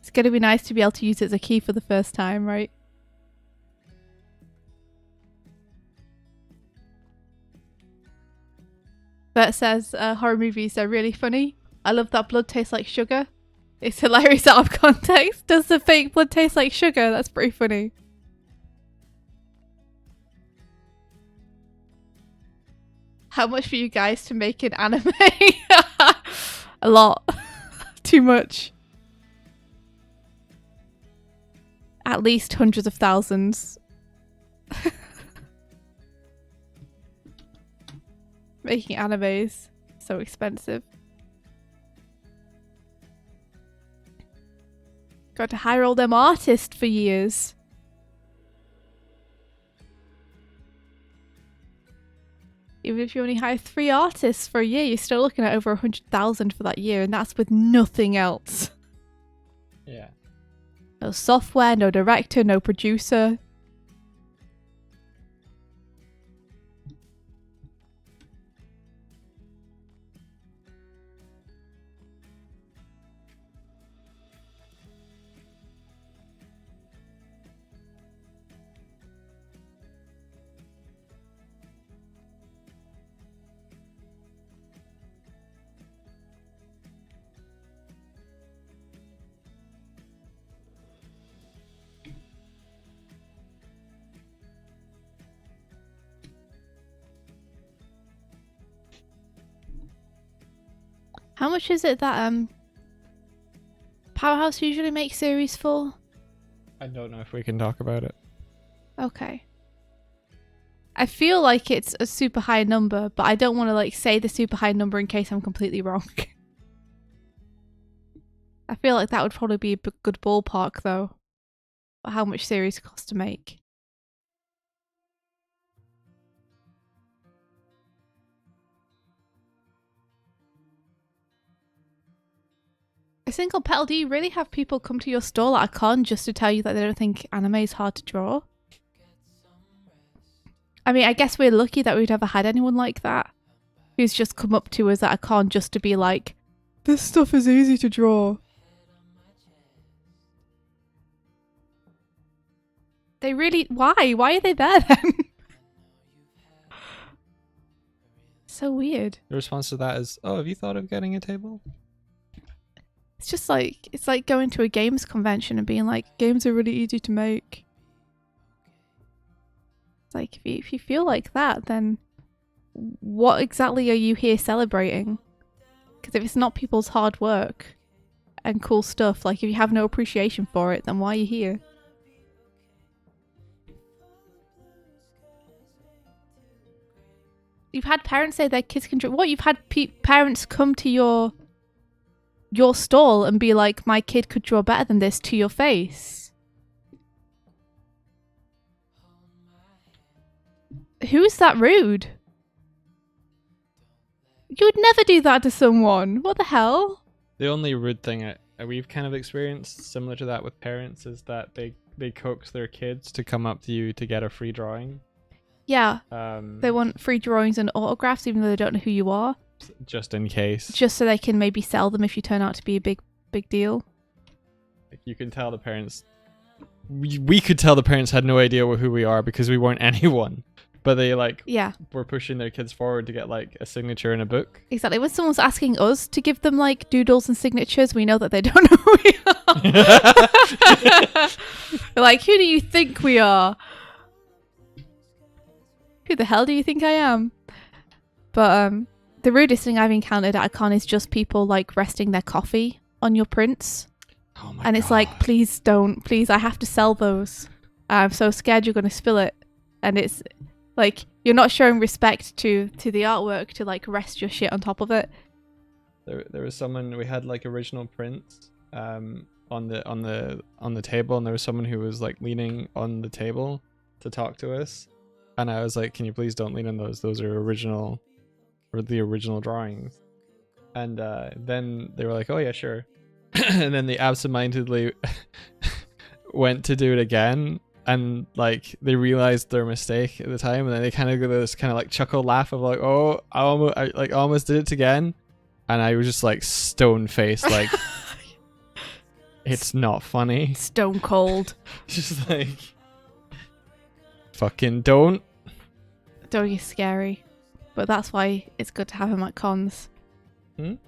It's gonna be nice to be able to use it as a key for the first time, right? Bert says horror movies are really funny. I love that blood tastes like sugar. It's hilarious out of context. Does the fake blood taste like sugar? That's pretty funny. How much for you guys to make an anime? A lot. Too much. At least hundreds of thousands. Making animes. So expensive. Got to hire all them artists for years. Even if you only hire 3 artists for a year, you're still looking at over 100,000 for that year, and that's with nothing else. Yeah. No software, no director, no producer. How much is it that Powerhouse usually makes series for? I don't know if we can talk about it. Okay. I feel like it's a super high number, but I don't want to like say the super high number in case I'm completely wrong. I feel like that would probably be a good ballpark though. How much series cost to make. A single petal, do you really have people come to your stall at a con just to tell you that they don't think anime is hard to draw? I mean, I guess we're lucky that we've never had anyone like that. Who's just come up to us at a con just to be like, this stuff is easy to draw. They really... Why? Why are they there then? So weird. The response to that is, oh, have you thought of getting a table? It's just like, it's like going to a games convention and being like, games are really easy to make. It's like, if you feel like that, then what exactly are you here celebrating? Because if it's not people's hard work and cool stuff, like if you have no appreciation for it, then why are you here? You've had parents say their kids can draw. What? You've had parents come to your stall and be like, my kid could draw better than this to your face. Who's that rude? You would never do that to someone. What the hell? The only rude thing we've kind of experienced similar to that with parents is that they coax their kids to come up to you to get a free drawing. Yeah. They want free drawings and autographs even though they don't know who you are. Just in case. Just so they can maybe sell them if you turn out to be a big deal. Like you can tell the parents... We could tell the parents had no idea who we are because we weren't anyone. But they were pushing their kids forward to get like a signature in a book. Exactly. When someone's asking us to give them like doodles and signatures, we know that they don't know who we are. We're like, who do you think we are? Who the hell do you think I am? But the rudest thing I've encountered at a con is just people like resting their coffee on your prints. Oh my and it's like, please don't. Please, I have to sell those. I'm so scared you're going to spill it. And it's like, you're not showing respect to the artwork to like rest your shit on top of it. There was someone, we had like original prints on the table, and there was someone who was like leaning on the table to talk to us. And I was like, can you please don't lean on those? Those are original, or the original drawings. And then they were like, oh yeah, sure. And then they absentmindedly went to do it again. and like they realized their mistake at the time, and then they kind of go this kind of like chuckle laugh of like, oh, I almost did it again, and I was just like stone faced, like it's not funny. Stone cold. Just like fucking don't. Doig is scary, but that's why it's good to have him at cons.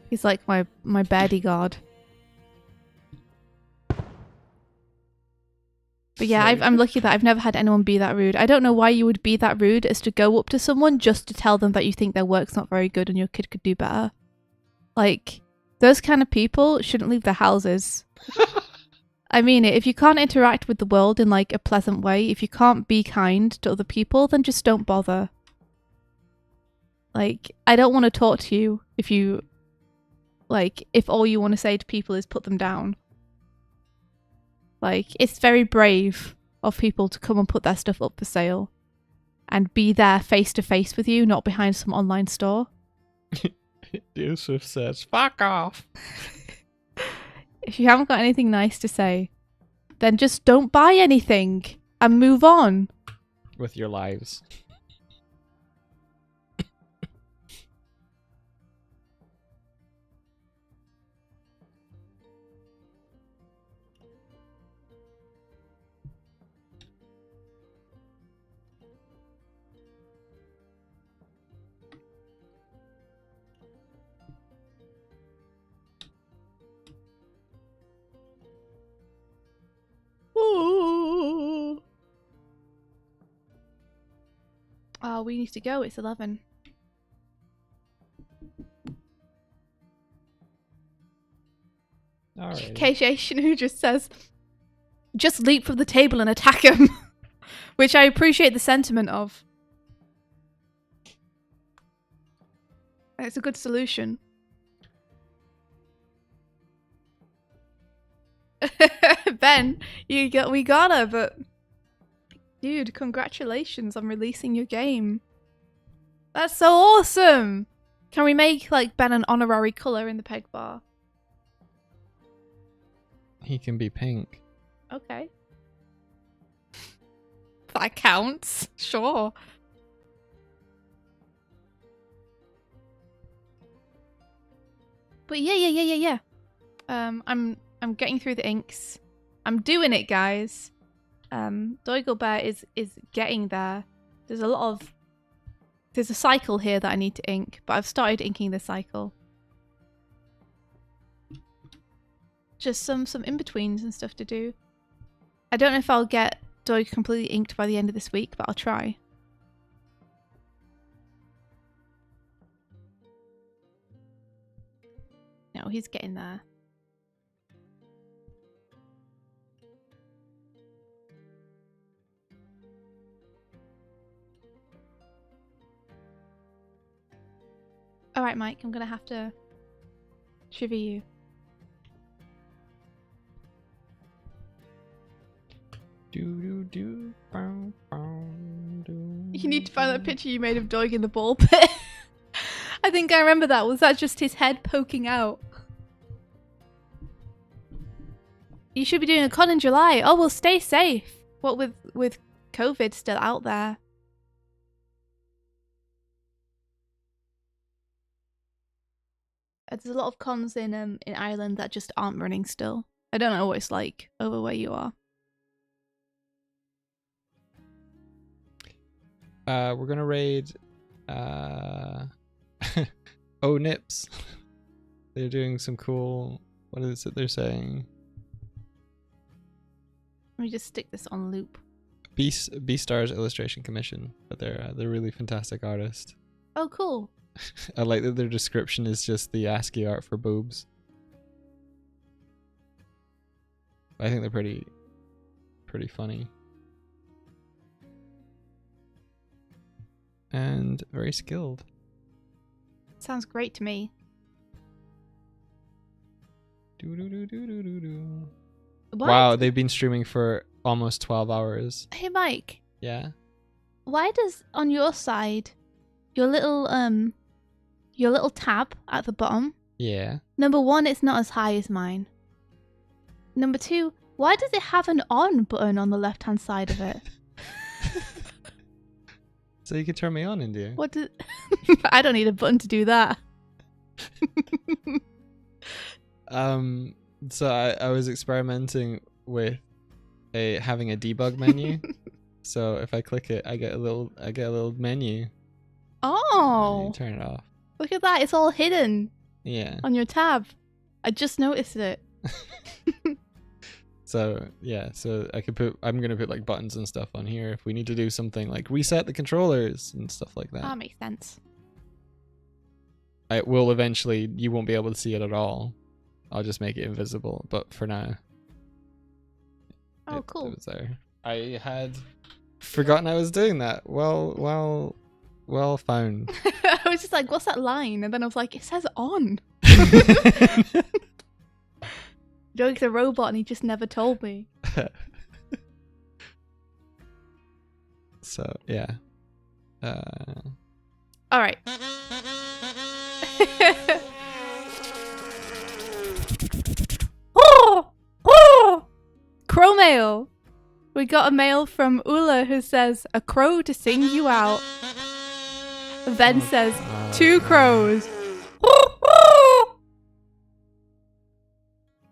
He's like my bodyguard. But yeah, I'm lucky that I've never had anyone be that rude. I don't know why you would be that rude as to go up to someone just to tell them that you think their work's not very good and your kid could do better. Like, those kind of people shouldn't leave their houses. I mean it. If you can't interact with the world in like a pleasant way, if you can't be kind to other people, then just don't bother. Like, I don't want to talk to you if you, like, if all you want to say to people is put them down. Like, it's very brave of people to come and put their stuff up for sale and be there face to face with you, not behind some online store. Yusuf says, fuck off. If you haven't got anything nice to say, then just don't buy anything and move on. With your lives. Oh, we need to go. It's 11. Alright. KJ Shinu just says, just leap from the table and attack him. Which I appreciate the sentiment of. It's a good solution. Ben, we got her, but dude, congratulations on releasing your game. That's so awesome. Can we make like Ben an honorary colour in the peg bar? He can be pink. Okay. That counts. Sure. But yeah. I'm getting through the inks. I'm doing it, guys. Doig Bear is getting there. There's a cycle here that I need to ink, but I've started inking the cycle. Just some in-betweens and stuff to do. I don't know if I'll get Doig completely inked by the end of this week, but I'll try. No, he's getting there. Alright, Mike, I'm gonna have to shiver you. You need to find that picture you made of Doig in the ball pit. I think I remember that. Was that just his head poking out? You should be doing a con in July. Oh, well, stay safe. What with COVID still out there? There's a lot of cons in Ireland that just aren't running still. I don't know what it's like over where you are. We're gonna raid Oh Nips. They're doing some cool, what is it they're saying? Let me just stick this on loop. Beastars Illustration Commission, but they're really fantastic artists. Oh, cool. I like that their description is just the ASCII art for boobs. I think they're pretty funny. And very skilled. Sounds great to me. Wow, they've been streaming for almost 12 hours. Hey, Mike. Yeah? Why does, on your side, your little tab at the bottom, Yeah. number one, it's not as high as mine. Number two, Why does it have an on button on the left-hand side of it? So you can turn me on, India. What does... I don't need a button to do that. So I was experimenting with having a debug menu. So if I click it, I get a little menu. Oh, Turn it off. look at that! It's all hidden. Yeah. On your tab. I just noticed it. So yeah, so I'm gonna put like buttons and stuff on here if we need to do something like reset the controllers and stuff like that. That makes sense. I will eventually. You won't be able to see it at all. I'll just make it invisible. But for now. Oh, cool. It was there. I had forgotten I was doing that. Well found. I was just like, what's that line? And then I was like, it says on. Doig's a robot and he just never told me. So, yeah. Alright. Crow mail! We got a mail from Ula who says, a crow to sing you out. Then says, 2 crows.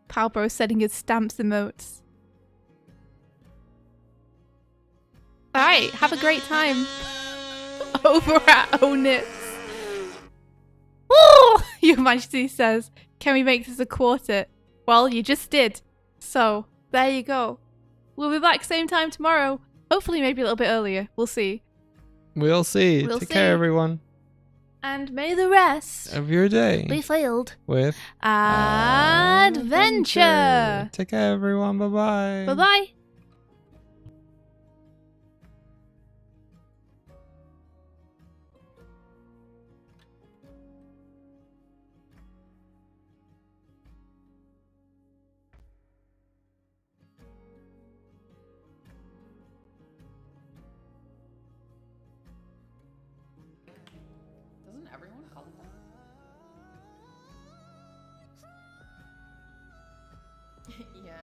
Palbro setting his stamps emotes. Alright, have a great time. Over at Onits. Your Majesty says, can we make this a quartet? Well, you just did. So, there you go. We'll be back same time tomorrow. Hopefully maybe a little bit earlier. We'll see. We'll see. We'll Take see. care, everyone. And may the rest Of your day. be filled With adventure. Take care, everyone. Bye-bye. Bye-bye. Doesn't everyone call it that? Yeah.